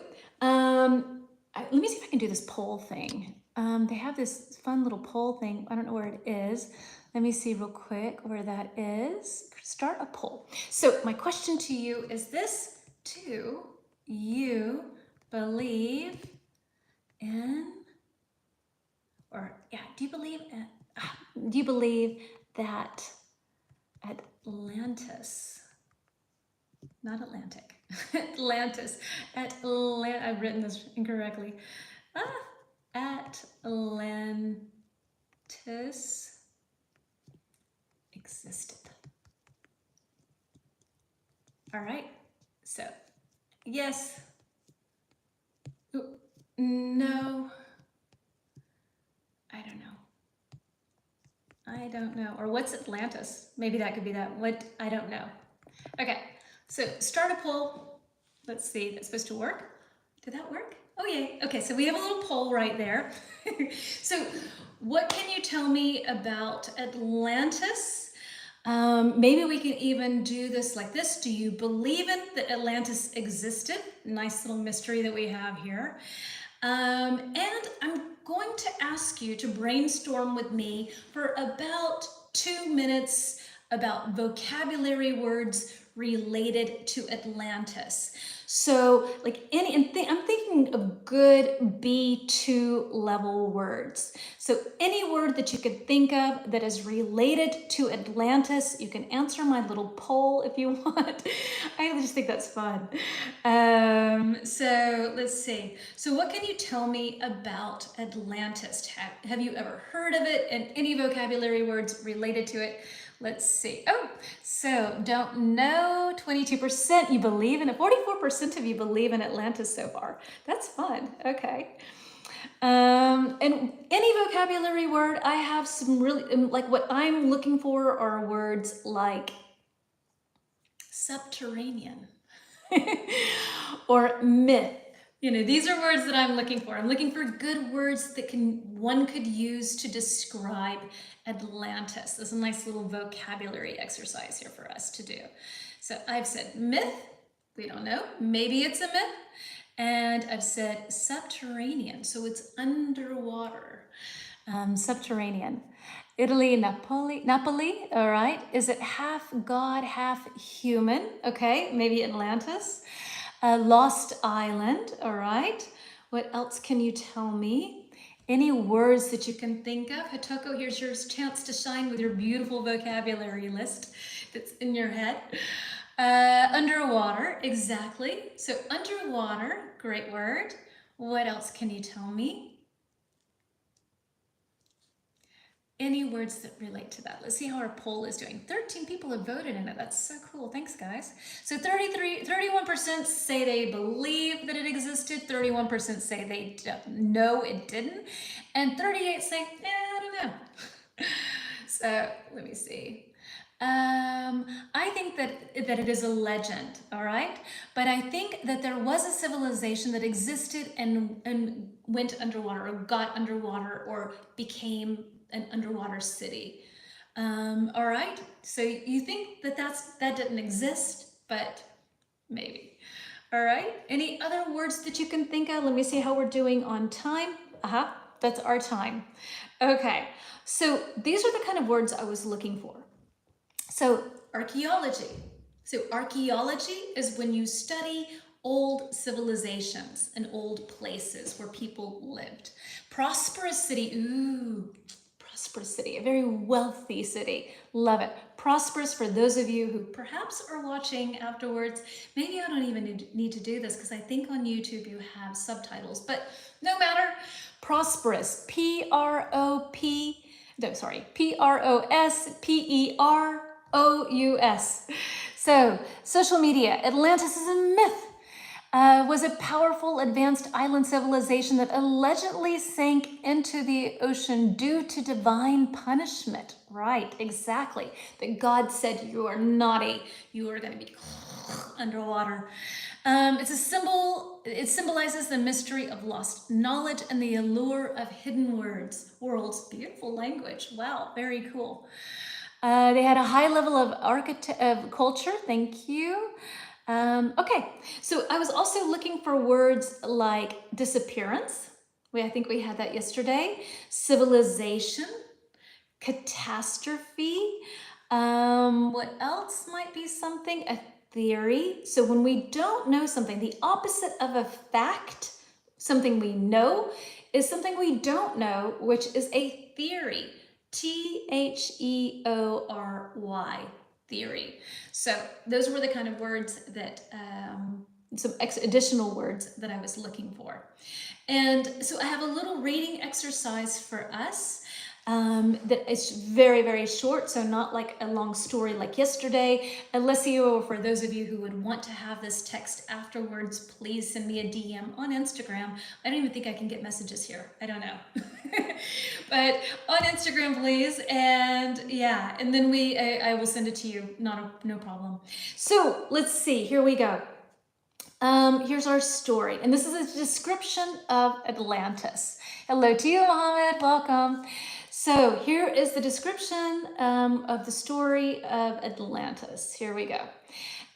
let me see if I can do this poll thing. They have this fun little poll thing. I don't know where it is. Let me see real quick where that is. Start a poll. So my question to you is this: do you believe in, do you believe that Atlantis, not Atlantic, Atlantis, I've written this incorrectly. Atlantis existed. All right, so yes, no, I don't know. Or what's Atlantis? Maybe that could be that. What? I don't know. Okay, so start a poll. Let's see, that's supposed to work. Did that work? Oh, yay. Okay, so we have a little poll right there. So what can you tell me about Atlantis? Maybe we can even do this like this. Do you believe in that Atlantis existed? Nice little mystery that we have here. And I'm going to ask you to brainstorm with me for about 2 minutes about vocabulary words related to Atlantis. So like I'm thinking of good B2 level words. So any word that you could think of that is related to Atlantis, you can answer my little poll if you want. I just think that's fun. So let's see. So what can you tell me about Atlantis? Have you ever heard of it, and any vocabulary words related to it? Let's see. Oh, so don't know, 22% you believe in it. 44% of you believe in Atlantis so far. That's fun. Okay. And any vocabulary word, I have some really, like what I'm looking for are words like subterranean or myth. You know, these are words that I'm looking for. I'm looking for good words that one could use to describe Atlantis. There's a nice little vocabulary exercise here for us to do. So I've said myth, we don't know, maybe it's a myth. And I've said subterranean, so it's underwater. Subterranean. Italy, Napoli, all right. Is it half God, half human? Okay, maybe Atlantis. Lost Island, all right. What else can you tell me? Any words that you can think of? Hatoko, here's your chance to shine with your beautiful vocabulary list that's in your head. Underwater, exactly. So underwater, great word. What else can you tell me? Any words that relate to that? Let's see how our poll is doing. 13 people have voted in it. That's so cool. Thanks, guys. So 31% say they believe that it existed. 31% say they don't know it didn't. And 38 say, I don't know. So let me see. I think that it is a legend, all right? But I think that there was a civilization that existed and went underwater or got underwater or became an underwater city. All right, so you think that didn't exist, but maybe. All right, any other words that you can think of? Let me see how we're doing on time. That's our time. Okay, so these are the kind of words I was looking for. So archaeology. So archaeology is when you study old civilizations and old places where people lived. Prosperous city, ooh, prosperous city, a very wealthy city. Love it. Prosperous for those of you who perhaps are watching afterwards. Maybe I don't even need to do this because I think on YouTube you have subtitles, but no matter. Prosperous, Prosperous. So, social media. Atlantis is a myth. Was a powerful advanced island civilization that allegedly sank into the ocean due to divine punishment. Right, exactly. That God said, you are naughty, you are going to be underwater. It's a symbol, it symbolizes the mystery of lost knowledge and the allure of hidden worlds. Beautiful language. Wow, very cool. They had a high level of culture. Thank you. Okay, so I was also looking for words like disappearance. I think we had that yesterday. Civilization, catastrophe. What else might be something? A theory. So when we don't know something, the opposite of a fact, something we know, is something we don't know, which is a theory. Theory, theory. So those were the kind of words that, some additional words that I was looking for. And so I have a little reading exercise for us. That is very, very short, so not like a long story like yesterday. Alessio, for those of you who would want to have this text afterwards, please send me a DM on Instagram. I don't even think I can get messages here. I don't know. But on Instagram, please. And yeah, and then I will send it to you. No problem. So let's see, here we go. Here's our story, and this is a description of Atlantis. Hello to you, Mohammed, welcome. So here is the description of the story of Atlantis. Here we go.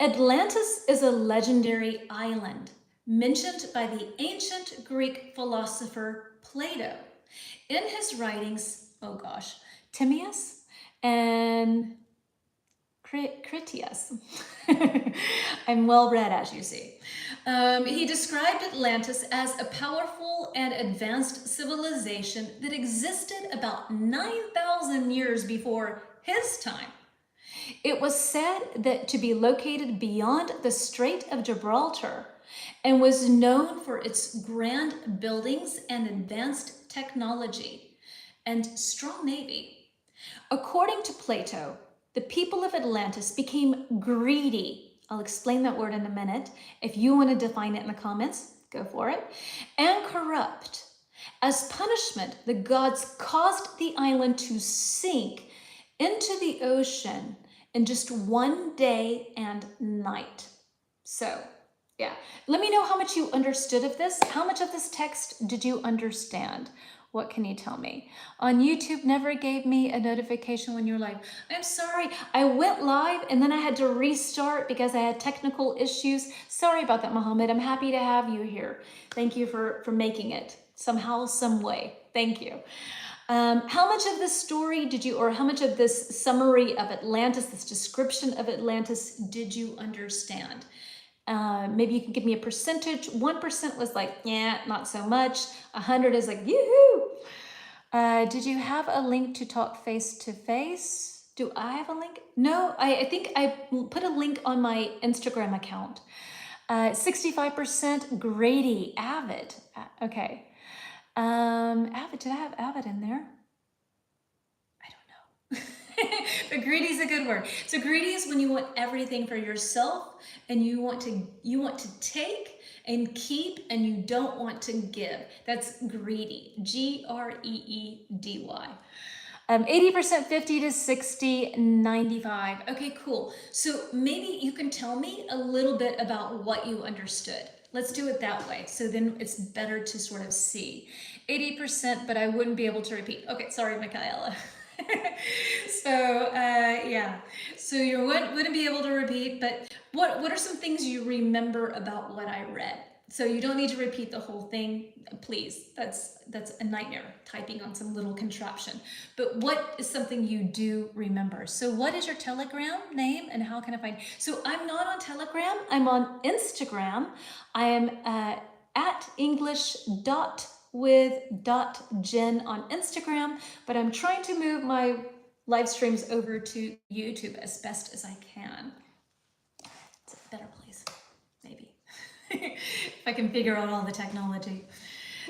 Atlantis is a legendary island mentioned by the ancient Greek philosopher Plato. In his writings, Timaeus and Critias. I'm well read, as you see. He described Atlantis as a powerful and advanced civilization that existed about 9,000 years before his time. It was said that to be located beyond the Strait of Gibraltar and was known for its grand buildings and advanced technology and strong navy. According to Plato, the people of Atlantis became greedy. I'll explain that word in a minute. If you want to define it in the comments, go for it. And corrupt. As punishment, the gods caused the island to sink into the ocean in just one day and night. So, yeah. Let me know how much you understood of this. How much of this text did you understand? What can you tell me? On YouTube, never gave me a notification when you're live. I'm sorry, I went live and then I had to restart because I had technical issues. Sorry about that, Mohammed. I'm happy to have you here. Thank you for making it somehow, some way. Thank you. How much of this story did you, or how much of this summary of Atlantis, this description of Atlantis, did you understand? Maybe you can give me a percentage. 1% was like, yeah, not so much. 100 is like, yoo-hoo. Did you have a link to talk face to face? Do I have a link? No, I think I put a link on my Instagram account. 65% Grady, Avid. Okay. Avid, did I have Avid in there? I don't know. But greedy is a good word. So greedy is when you want everything for yourself and you want to take and keep and you don't want to give. That's greedy. G-R-E-E-D-Y. 80%, 50 to 60, 95. Okay, cool. So maybe you can tell me a little bit about what you understood. Let's do it that way. So then it's better to sort of see. 80%, but I wouldn't be able to repeat. Okay, sorry, Michaela. So, yeah. So you wouldn't be able to repeat, but what are some things you remember about what I read? So you don't need to repeat the whole thing, please. That's a nightmare, typing on some little contraption. But what is something you do remember? So what is your Telegram name and how can I find? So I'm not on Telegram. I'm on Instagram. I am at english.with.jen on Instagram, but I'm trying to move my live streams over to YouTube as best as I can. It's a better place, maybe. If I can figure out all the technology.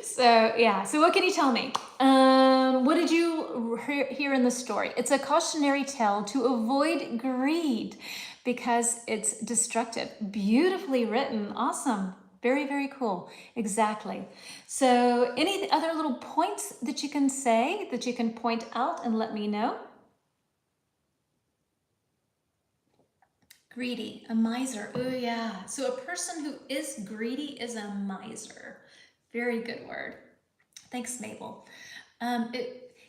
So yeah, so what can you tell me? What did you hear in the story? It's a cautionary tale to avoid greed because it's destructive. Beautifully written, awesome. Very, very cool. Exactly. So any other little points that you can say, that you can point out and let me know? Greedy, a miser. Oh yeah. So a person who is greedy is a miser. Very good word. Thanks, Mabel.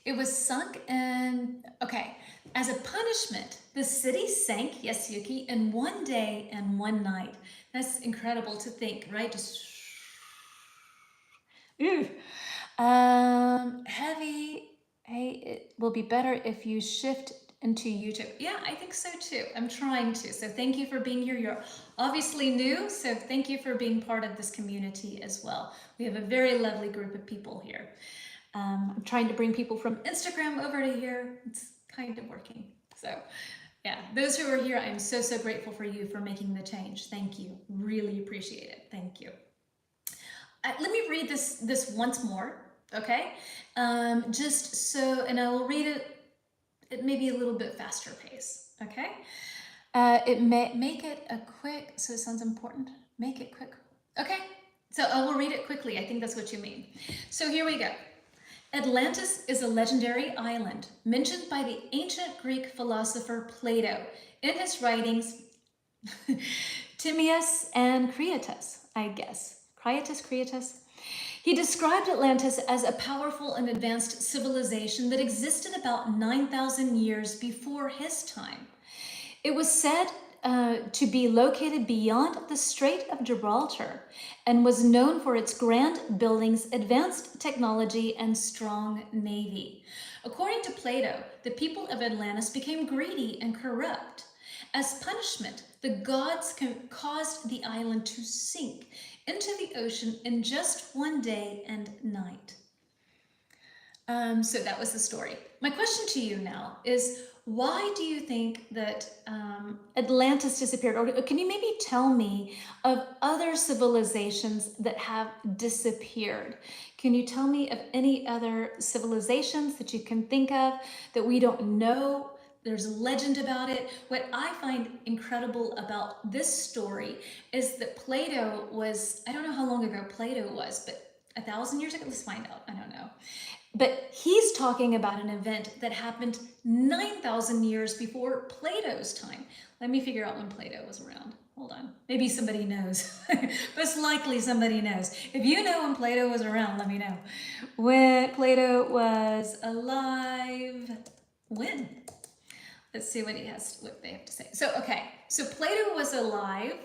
It was sunk and okay. As a punishment, the city sank, yes, Yuki, in one day and one night. That's incredible to think, right? Just ew. Heavy. Hey, it will be better if you shift into YouTube. Yeah, I think so too. I'm trying to. So thank you for being here. You're obviously new, so thank you for being part of this community as well. We have a very lovely group of people here. I'm trying to bring people from Instagram over to here. It's kind of working. So yeah, those who are here, I'm so, so grateful for you for making the change. Thank you. Really appreciate it. Thank you. Let me read this once more, okay? Just so, and I will read it at maybe a little bit faster pace, okay? It may make it a quick, so it sounds important. Make it quick. Okay, so I will read it quickly. I think that's what you mean. So here we go. Atlantis is a legendary island mentioned by the ancient Greek philosopher Plato in his writings Timaeus and Critias, I guess. Critias. He described Atlantis as a powerful and advanced civilization that existed about 9,000 years before his time. It was said to be located beyond the Strait of Gibraltar and was known for its grand buildings, advanced technology, and strong navy. According to Plato, the people of Atlantis became greedy and corrupt. As punishment, the gods caused the island to sink into the ocean in just one day and night. So that was the story. My question to you now is, why do you think that Atlantis disappeared? Or can you maybe tell me of other civilizations that have disappeared? Can you tell me of any other civilizations that you can think of that we don't know? There's a legend about it. What I find incredible about this story is that Plato was, I don't know how long ago Plato was, but 1,000 years ago? Let's find out. I don't know. But he's talking about an event that happened 9,000 years before Plato's time. Let me figure out when Plato was around. Hold on. Maybe somebody knows. Most likely somebody knows. If you know when Plato was around, let me know. When Plato was alive, when? Let's see what they have to say. So, okay. So Plato was alive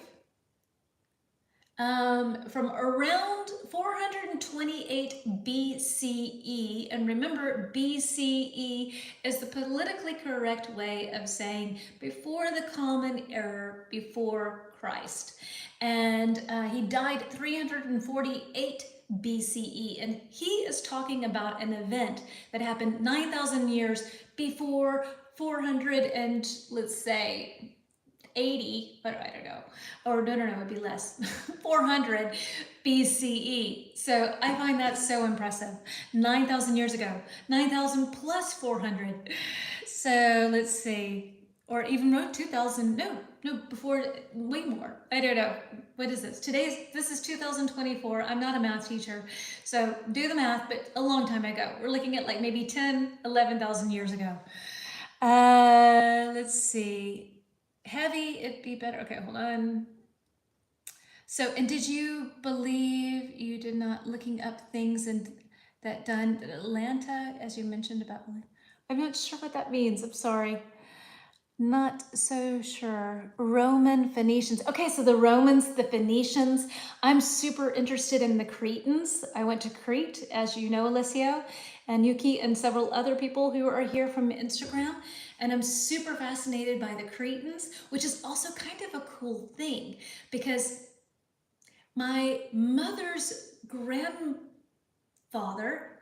from around 428 BCE, and remember BCE is the politically correct way of saying before the common era, before Christ. And he died 348 BCE, and he is talking about an event that happened 9,000 years before 400 and let's say 80, but I don't know, or no, it'd be less, 400 BCE. So I find that so impressive. 9,000 years ago, 9,000 plus 400. So let's see, or even 2,000, no, before, way more. I don't know. What is this? This is 2024. I'm not a math teacher, so do the math, but a long time ago. We're looking at like maybe 10, 11,000 years ago. Let's see. Heavy, it'd be better. Okay, hold on. So, and did you believe you did not looking up things and that done Atlanta, as you mentioned about? I'm not sure what that means. I'm sorry. Not so sure. Roman Phoenicians. Okay, so the Romans, the Phoenicians. I'm super interested in the Cretans. I went to Crete, as you know, Alessio, and Yuki, and several other people who are here from Instagram. And I'm super fascinated by the Cretans, which is also kind of a cool thing because my mother's grandfather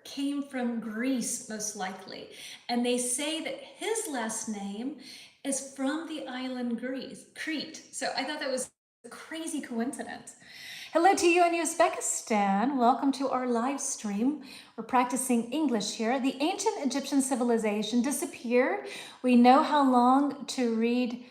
came from Greece, most likely. And they say that his last name is from the island Greece, Crete. So I thought that was a crazy coincidence. Hello to you in Uzbekistan. Welcome to our live stream. We're practicing English here. The ancient Egyptian civilization disappeared. We know how long to read.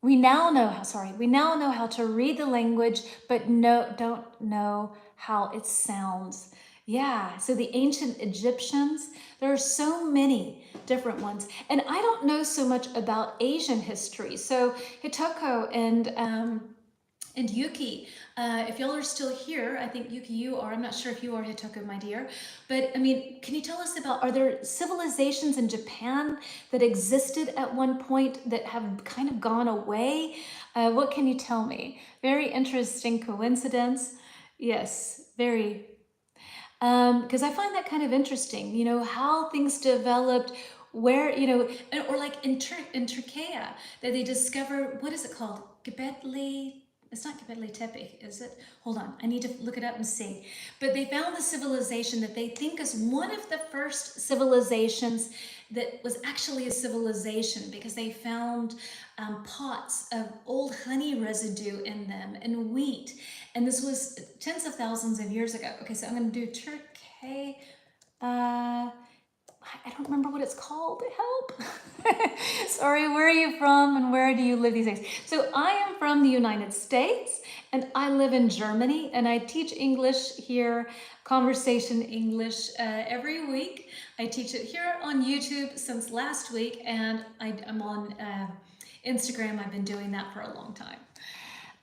We now know how to read the language, but don't know how it sounds. Yeah, so the ancient Egyptians, there are so many different ones. And I don't know so much about Asian history. So Hitoko and Yuki, if y'all are still here, I think Yuki, you are. I'm not sure if you are, Hitoko, my dear. But I mean, can you tell us about, are there civilizations in Japan that existed at one point that have kind of gone away? What can you tell me? Very interesting coincidence. Yes, very. Because I find that kind of interesting, you know, how things developed, where, you know, or like in Turkey, that they discover, what is it called? Göbekli, it's not Göbekli Tepe, is it? Hold on, I need to look it up and see. But they found the civilization that they think is one of the first civilizations that was actually a civilization because they found pots of old honey residue in them and wheat. And this was tens of thousands of years ago. Okay, so I'm going to do Turkey. I don't remember what it's called. Help. Sorry, where are you from and where do you live these days? So I am from the United States and I live in Germany and I teach English here, conversation English every week. I teach it here on YouTube since last week and I'm on Instagram. I've been doing that for a long time.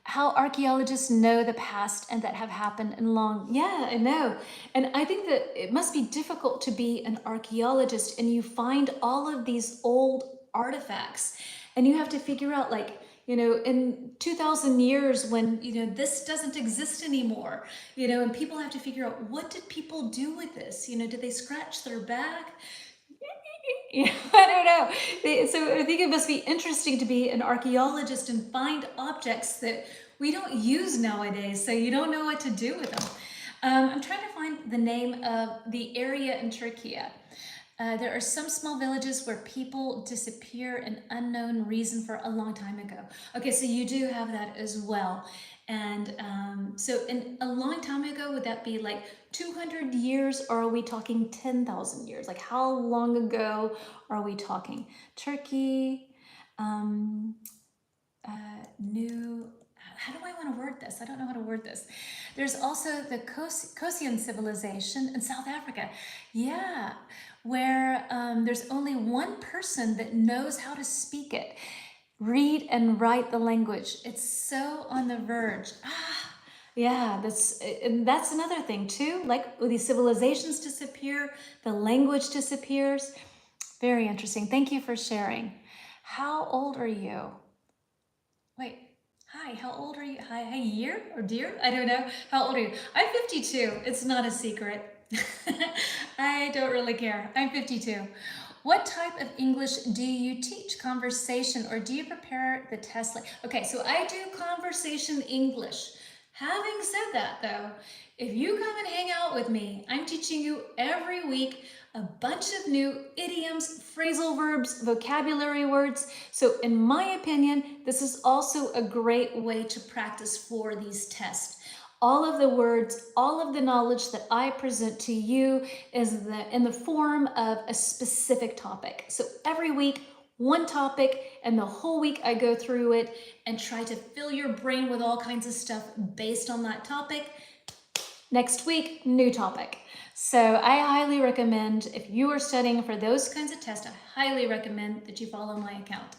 How archaeologists know the past and that have happened in long. Yeah, I know. And I think that it must be difficult to be an archaeologist and you find all of these old artifacts and you have to figure out, like, you know, in 2000 years when, you know, this doesn't exist anymore, you know, and people have to figure out, what did people do with this? You know, did they scratch their back? Yeah, I don't know. So I think it must be interesting to be an archaeologist and find objects that we don't use nowadays, so you don't know what to do with them. I'm trying to find the name of the area in Turkey. There are some small villages where people disappear an unknown reason for a long time ago. Okay, so you do have that as well. And so in a long time ago, would that be like 200 years or are we talking 10,000 years? Like how long ago are we talking? Turkey, new, how do I want to word this? I don't know how to word this. There's also the Kosian civilization in South Africa. Yeah, where there's only one person that knows how to speak it, read and write the language. It's so on the verge. Yeah, that's another thing too. Like these civilizations disappear, the language disappears. Very interesting. Thank you for sharing. How old are you? Wait, hi, how old are you? Hi, year or dear? I don't know. How old are you? I'm 52. It's not a secret. I don't really care. I'm 52. What type of English do you teach? Conversation, or do you prepare the test? Okay, so I do conversation English. Having said that though, if you come and hang out with me, I'm teaching you every week a bunch of new idioms, phrasal verbs, vocabulary words. So in my opinion, this is also a great way to practice for these tests. All of the words, all of the knowledge that I present to you is in the form of a specific topic. So every week, one topic, and the whole week I go through it and try to fill your brain with all kinds of stuff based on that topic. Next week, new topic. So I highly recommend, if you are studying for those kinds of tests, I highly recommend that you follow my account.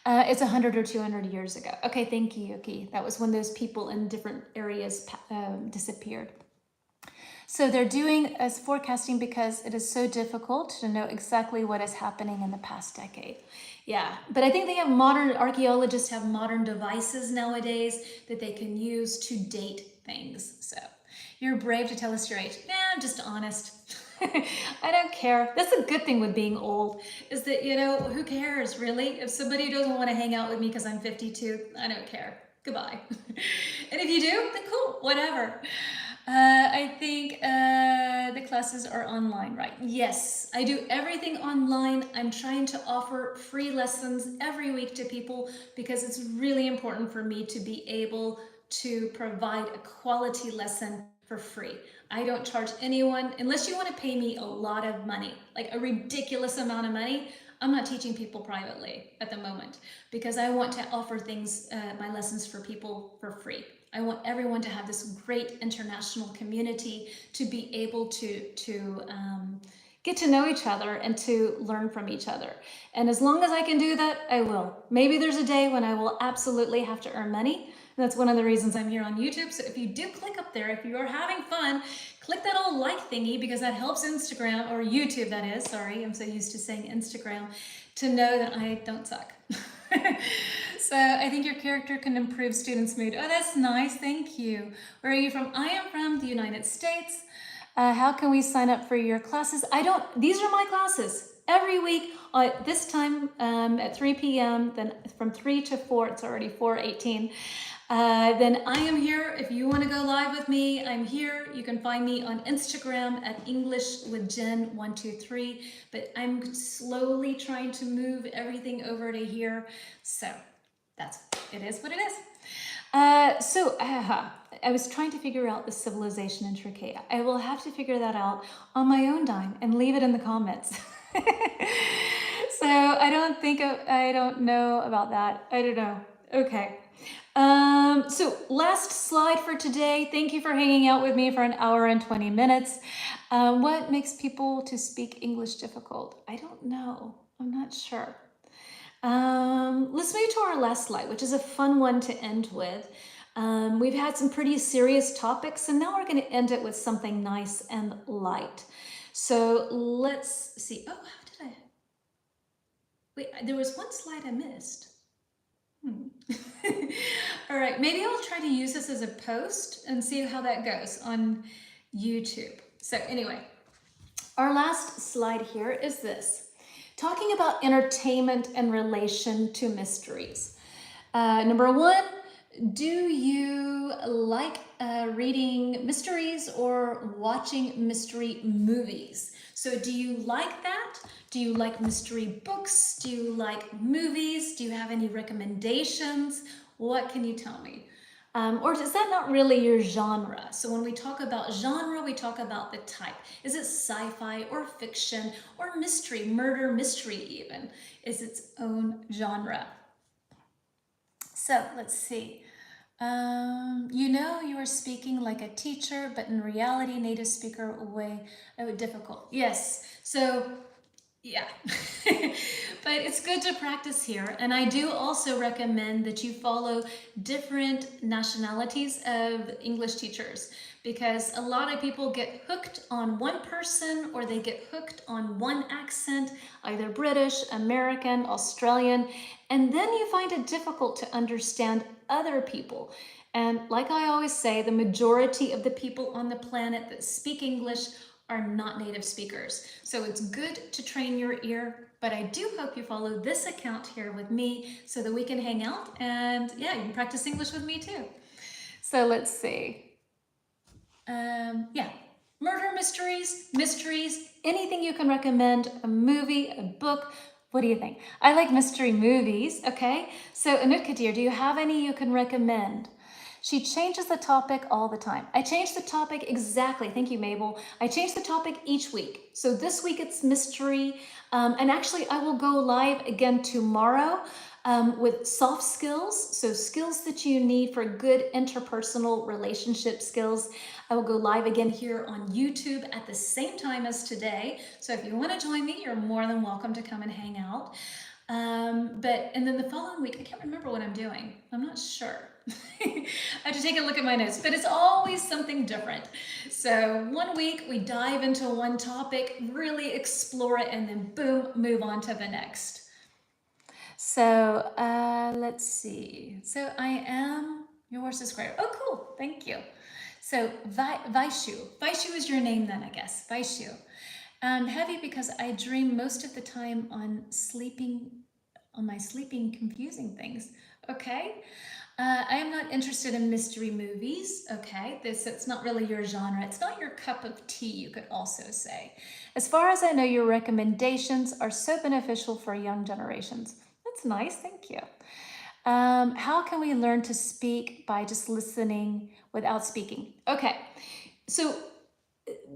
It's 100 or 200 years ago. Okay, thank you, Yuki. That was when those people in different areas disappeared. So they're doing as forecasting because it is so difficult to know exactly what is happening in the past decade. Yeah, but I think they have archaeologists have modern devices nowadays that they can use to date things. So you're brave to tell us your age. Nah, I'm just honest. I don't care. That's a good thing with being old, is that, who cares really? If somebody doesn't want to hang out with me because I'm 52, I don't care. Goodbye. And if you do, then cool, whatever. I think the classes are online, right? Yes, I do everything online. I'm trying to offer free lessons every week to people because it's really important for me to be able to provide a quality lesson for free. I don't charge anyone, unless you want to pay me a lot of money, like a ridiculous amount of money. I'm not teaching people privately at the moment because I want to offer things, my lessons for people for free. I want everyone to have this great international community to be able to get to know each other and to learn from each other. And as long as I can do that, I will. Maybe there's a day when I will absolutely have to earn money. That's one of the reasons I'm here on YouTube. So if you do click up there, if you're having fun, click that old like thingy because that helps Instagram, or YouTube that is, sorry, I'm so used to saying Instagram, to know that I don't suck. So I think your character can improve students' mood. Oh, that's nice, thank you. Where are you from? I am from the United States. How can we sign up for your classes? These are my classes. Every week, this time at 3 p.m., then from 3 to 4, it's already 4:18. Then I am here. If you want to go live with me, I'm here. You can find me on Instagram at English with Jenn 123. But I'm slowly trying to move everything over to here. So it is what it is. I was trying to figure out the civilization in Turkey. I will have to figure that out on my own dime and leave it in the comments. So I don't know about that. I don't know. Okay. So last slide for today. Thank you for hanging out with me for an hour and 20 minutes. What makes people to speak English difficult? I don't know. I'm not sure. Let's move to our last slide, which is a fun one to end with. We've had some pretty serious topics, and now we're going to end it with something nice and light. So let's see. Oh, how did I? Wait, there was one slide I missed. All right, maybe I'll try to use this as a post and see how that goes on YouTube. So anyway, our last slide here is this. Talking about entertainment in relation to mysteries. Number one, do you like reading mysteries or watching mystery movies? So do you like that? Do you like mystery books? Do you like movies? Do you have any recommendations? What can you tell me? Or is that not really your genre? So when we talk about genre, we talk about the type. Is it sci-fi or fiction or mystery, murder mystery even? Is its own genre. So let's see. You are speaking like a teacher, but in reality, native speaker way difficult. Yes. So yeah, but it's good to practice here. And I do also recommend that you follow different nationalities of English teachers, because a lot of people get hooked on one person, or they get hooked on one accent, either British, American, Australian, and then you find it difficult to understand other people. And like I always say, the majority of the people on the planet that speak English are not native speakers. So it's good to train your ear, but I do hope you follow this account here with me so that we can hang out and yeah, you can practice English with me too. So let's see. Murder mysteries, anything you can recommend, a movie, a book. What do you think? I like mystery movies, okay? So Anutka dear, do you have any you can recommend? She changes the topic all the time. I change the topic exactly. Thank you, Mabel. I change the topic each week. So this week it's mystery. And actually I will go live again tomorrow with soft skills. So skills that you need for good interpersonal relationship skills. I will go live again here on YouTube at the same time as today. So if you want to join me, you're more than welcome to come and hang out. And then the following week, I can't remember what I'm doing. I'm not sure. I have to take a look at my notes, but it's always something different. So one week we dive into one topic, really explore it, and then boom, move on to the next. So let's see. So I am your subscriber. Oh, cool. Thank you. So Vaishu. Vaishu is your name then, I guess. Vaishu. Heavy because I dream most of the time on my sleeping, confusing things. Okay. I am not interested in mystery movies. Okay. It's not really your genre. It's not your cup of tea, you could also say. As far as I know, your recommendations are so beneficial for young generations. That's nice. Thank you. How can we learn to speak by just listening without speaking? Okay. So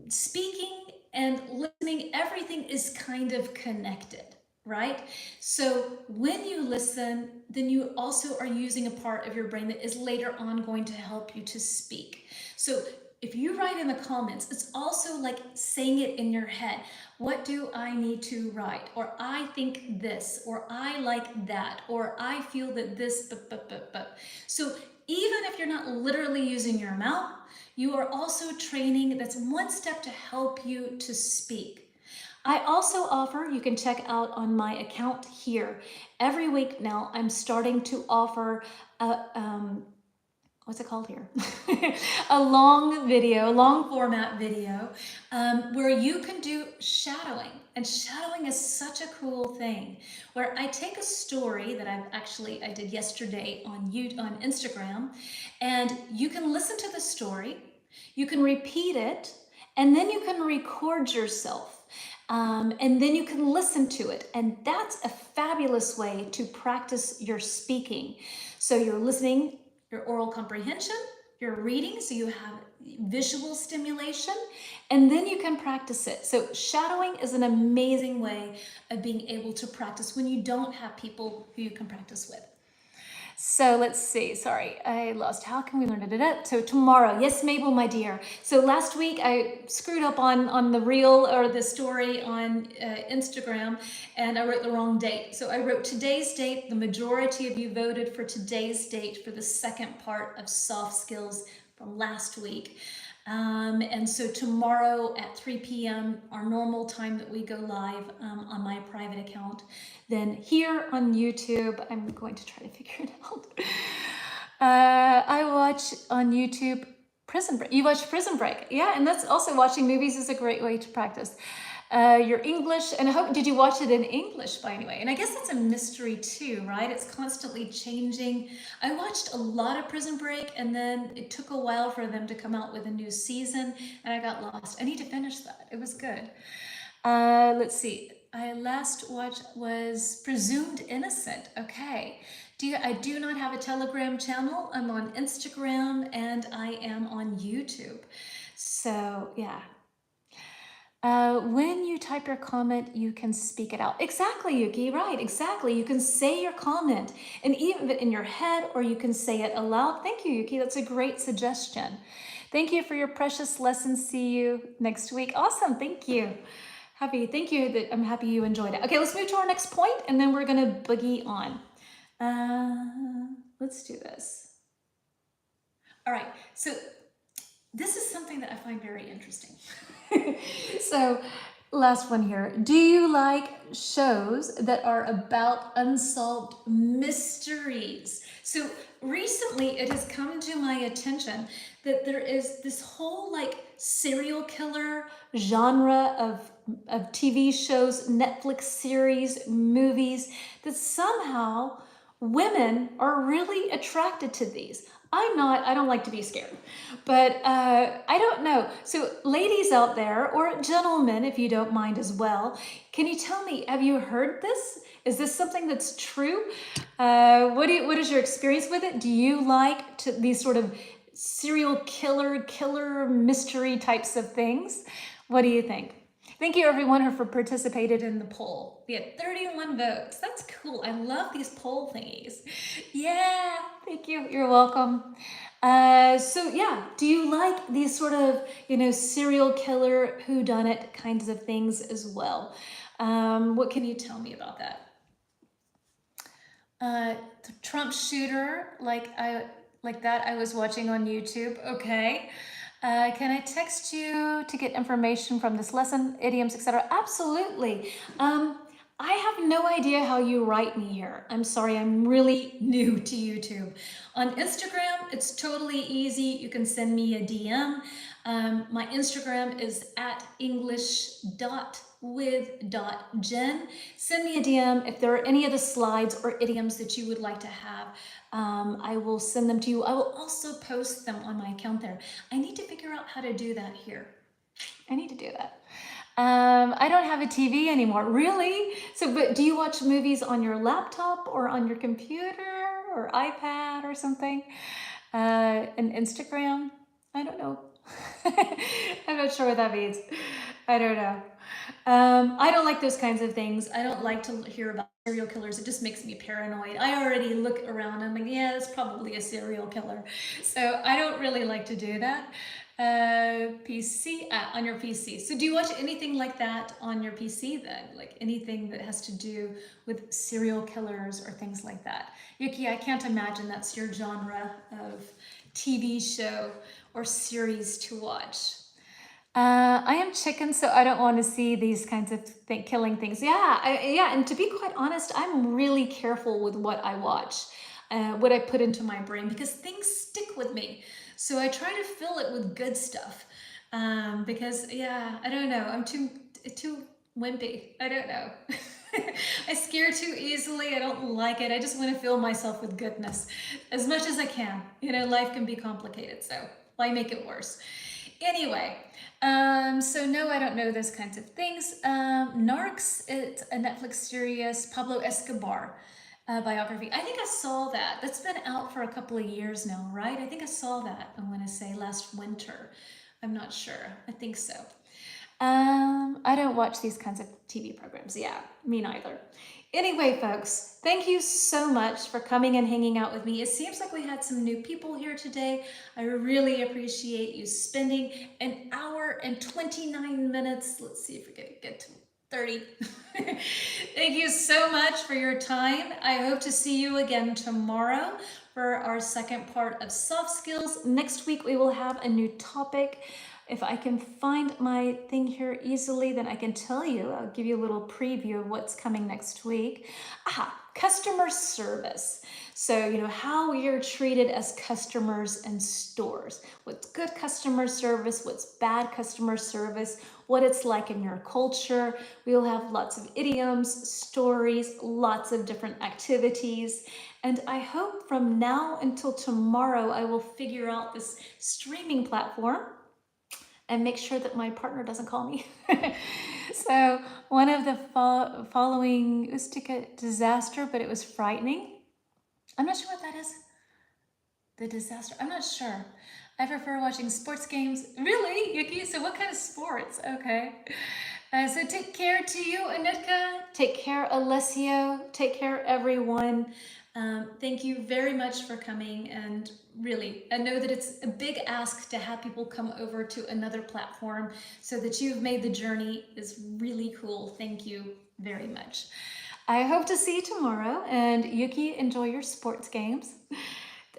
speaking and listening, everything is kind of connected, right? So when you listen, then you also are using a part of your brain that is later on going to help you to speak. So if you write in the comments, it's also like saying it in your head. What do I need to write? Or I think this, or I like that, or I feel that this, but. So even if you're not literally using your mouth, you are also training. That's one step to help you to speak. I also offer, you can check out on my account here. Every week now, I'm starting to offer what's it called here? A long format video, where you can do shadowing. And shadowing is such a cool thing, where I take a story that I did yesterday on Instagram, and you can listen to the story, you can repeat it, and then you can record yourself. And then you can listen to it. And that's a fabulous way to practice your speaking. So you're listening, your oral comprehension, your reading, so you have visual stimulation, and then you can practice it. So shadowing is an amazing way of being able to practice when you don't have people who you can practice with. So let's see, sorry, I lost. How can we learn it? So tomorrow, yes, Mabel, my dear. So last week I screwed up on the reel or the story on Instagram, and I wrote the wrong date. So I wrote today's date. The majority of you voted for today's date for the second part of soft skills from last week. And so tomorrow at 3 p.m., our normal time that we go live on my private account. Then here on YouTube, I'm going to try to figure it out. I watch on YouTube Prison Break. You watch Prison Break, yeah, and that's also watching movies is a great way to practice. Your English, and I hope, did you watch it in English by any way? And I guess that's a mystery too, right? It's constantly changing. I watched a lot of Prison Break, and then it took a while for them to come out with a new season, and I got lost. I need to finish that. It was good. Let's see. I last watched was Presumed Innocent. Okay. I do not have a Telegram channel. I'm on Instagram and I am on YouTube. So yeah. When you type your comment, you can speak it out. Exactly, Yuki, right, exactly. You can say your comment and even in your head, or you can say it aloud. Thank you, Yuki, that's a great suggestion. Thank you for your precious lesson. See you next week. Awesome, thank you. Thank you, I'm happy you enjoyed it. Okay, let's move to our next point and then we're gonna boogie on. Let's do this. All right, so this is something that I find very interesting. So, last one here. Do you like shows that are about unsolved mysteries? So, recently it has come to my attention that there is this whole like serial killer genre of TV shows, Netflix series, movies, that somehow women are really attracted to these. I don't like to be scared, but I don't know. So ladies out there, or gentlemen, if you don't mind as well, can you tell me, have you heard this? Is this something that's true? What is your experience with it? Do you like these sort of serial killer mystery types of things? What do you think? Thank you everyone who participated in the poll. We had 31 votes. That's cool. I love these poll thingies. Yeah, thank you. You're welcome. So yeah, do you like these sort of, serial killer whodunit kinds of things as well? What can you tell me about that? The Trump shooter, like that I was watching on YouTube. Okay. Can I text you to get information from this lesson, idioms, etc.? Absolutely. I have no idea how you write me here. I'm sorry, I'm really new to YouTube. On Instagram, it's totally easy. You can send me a DM. My Instagram is at english.with.jen. Send me a DM if there are any of the slides or idioms that you would like to have. I will send them to you. I will also post them on my account there. I need to figure out how to do that here. I need to do that. I don't have a TV anymore. Really? So, but do you watch movies on your laptop or on your computer or iPad or something? And Instagram? I don't know. I'm not sure what that means. I don't know. I don't like those kinds of things. I don't like to hear about serial killers. It just makes me paranoid. I already look around and I'm like, yeah, it's probably a serial killer. So I don't really like to do that. PC, on your PC. So do you watch anything like that on your PC then? Like anything that has to do with serial killers or things like that? Yuki, I can't imagine that's your genre of TV show or series to watch. I am chicken, so I don't want to see these kinds of killing things. Yeah, and to be quite honest, I'm really careful with what I watch, what I put into my brain, because things stick with me. So I try to fill it with good stuff, because yeah, I don't know, I'm too wimpy. I don't know. I scare too easily. I don't like it. I just want to fill myself with goodness as much as I can. You know, life can be complicated, so why make it worse? Anyway, so no, I don't know those kinds of things. Narcs, it's a Netflix series, Pablo Escobar biography. I think I saw that. That's been out for a couple of years now, right? I think I saw that, I want to say last winter. I'm not sure. I think so. I don't watch these kinds of TV programs. Yeah, me neither. Anyway, folks, thank you so much for coming and hanging out with me. It seems like we had some new people here today. I really appreciate you spending an hour and 29 minutes. Let's see if we can get to 30. Thank you so much for your time. I hope to see you again tomorrow for our second part of soft skills. Next week, we will have a new topic. If I can find my thing here easily, then I can tell you. I'll give you a little preview of what's coming next week. Customer service. So, you know, how you're treated as customers in stores. What's good customer service, what's bad customer service, what it's like in your culture. We'll have lots of idioms, stories, lots of different activities. And I hope from now until tomorrow, I will figure out this streaming platform and make sure that my partner doesn't call me. So one of the following, it was a disaster, but it was frightening. I'm not sure what that is. The disaster, I'm not sure. I prefer watching sports games. Really, Yuki? So what kind of sports? Okay. So take care to you, Anitka. Take care, Alessio. Take care, everyone. Thank you very much for coming, and really, I know that it's a big ask to have people come over to another platform, so that you've made the journey is really cool. Thank you very much. I hope to see you tomorrow, and Yuki, enjoy your sports games.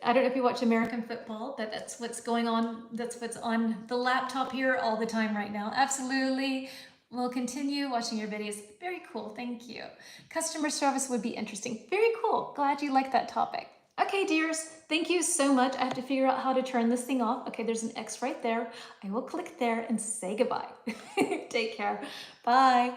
I don't know if you watch American football, but that's what's going on. That's what's on the laptop here all the time right now. Absolutely. We'll continue watching your videos. Very cool. Thank you. Customer service would be interesting. Very cool. Glad you like that topic. Okay, dears. Thank you so much. I have to figure out how to turn this thing off. Okay, there's an X right there. I will click there and say goodbye. Take care. Bye.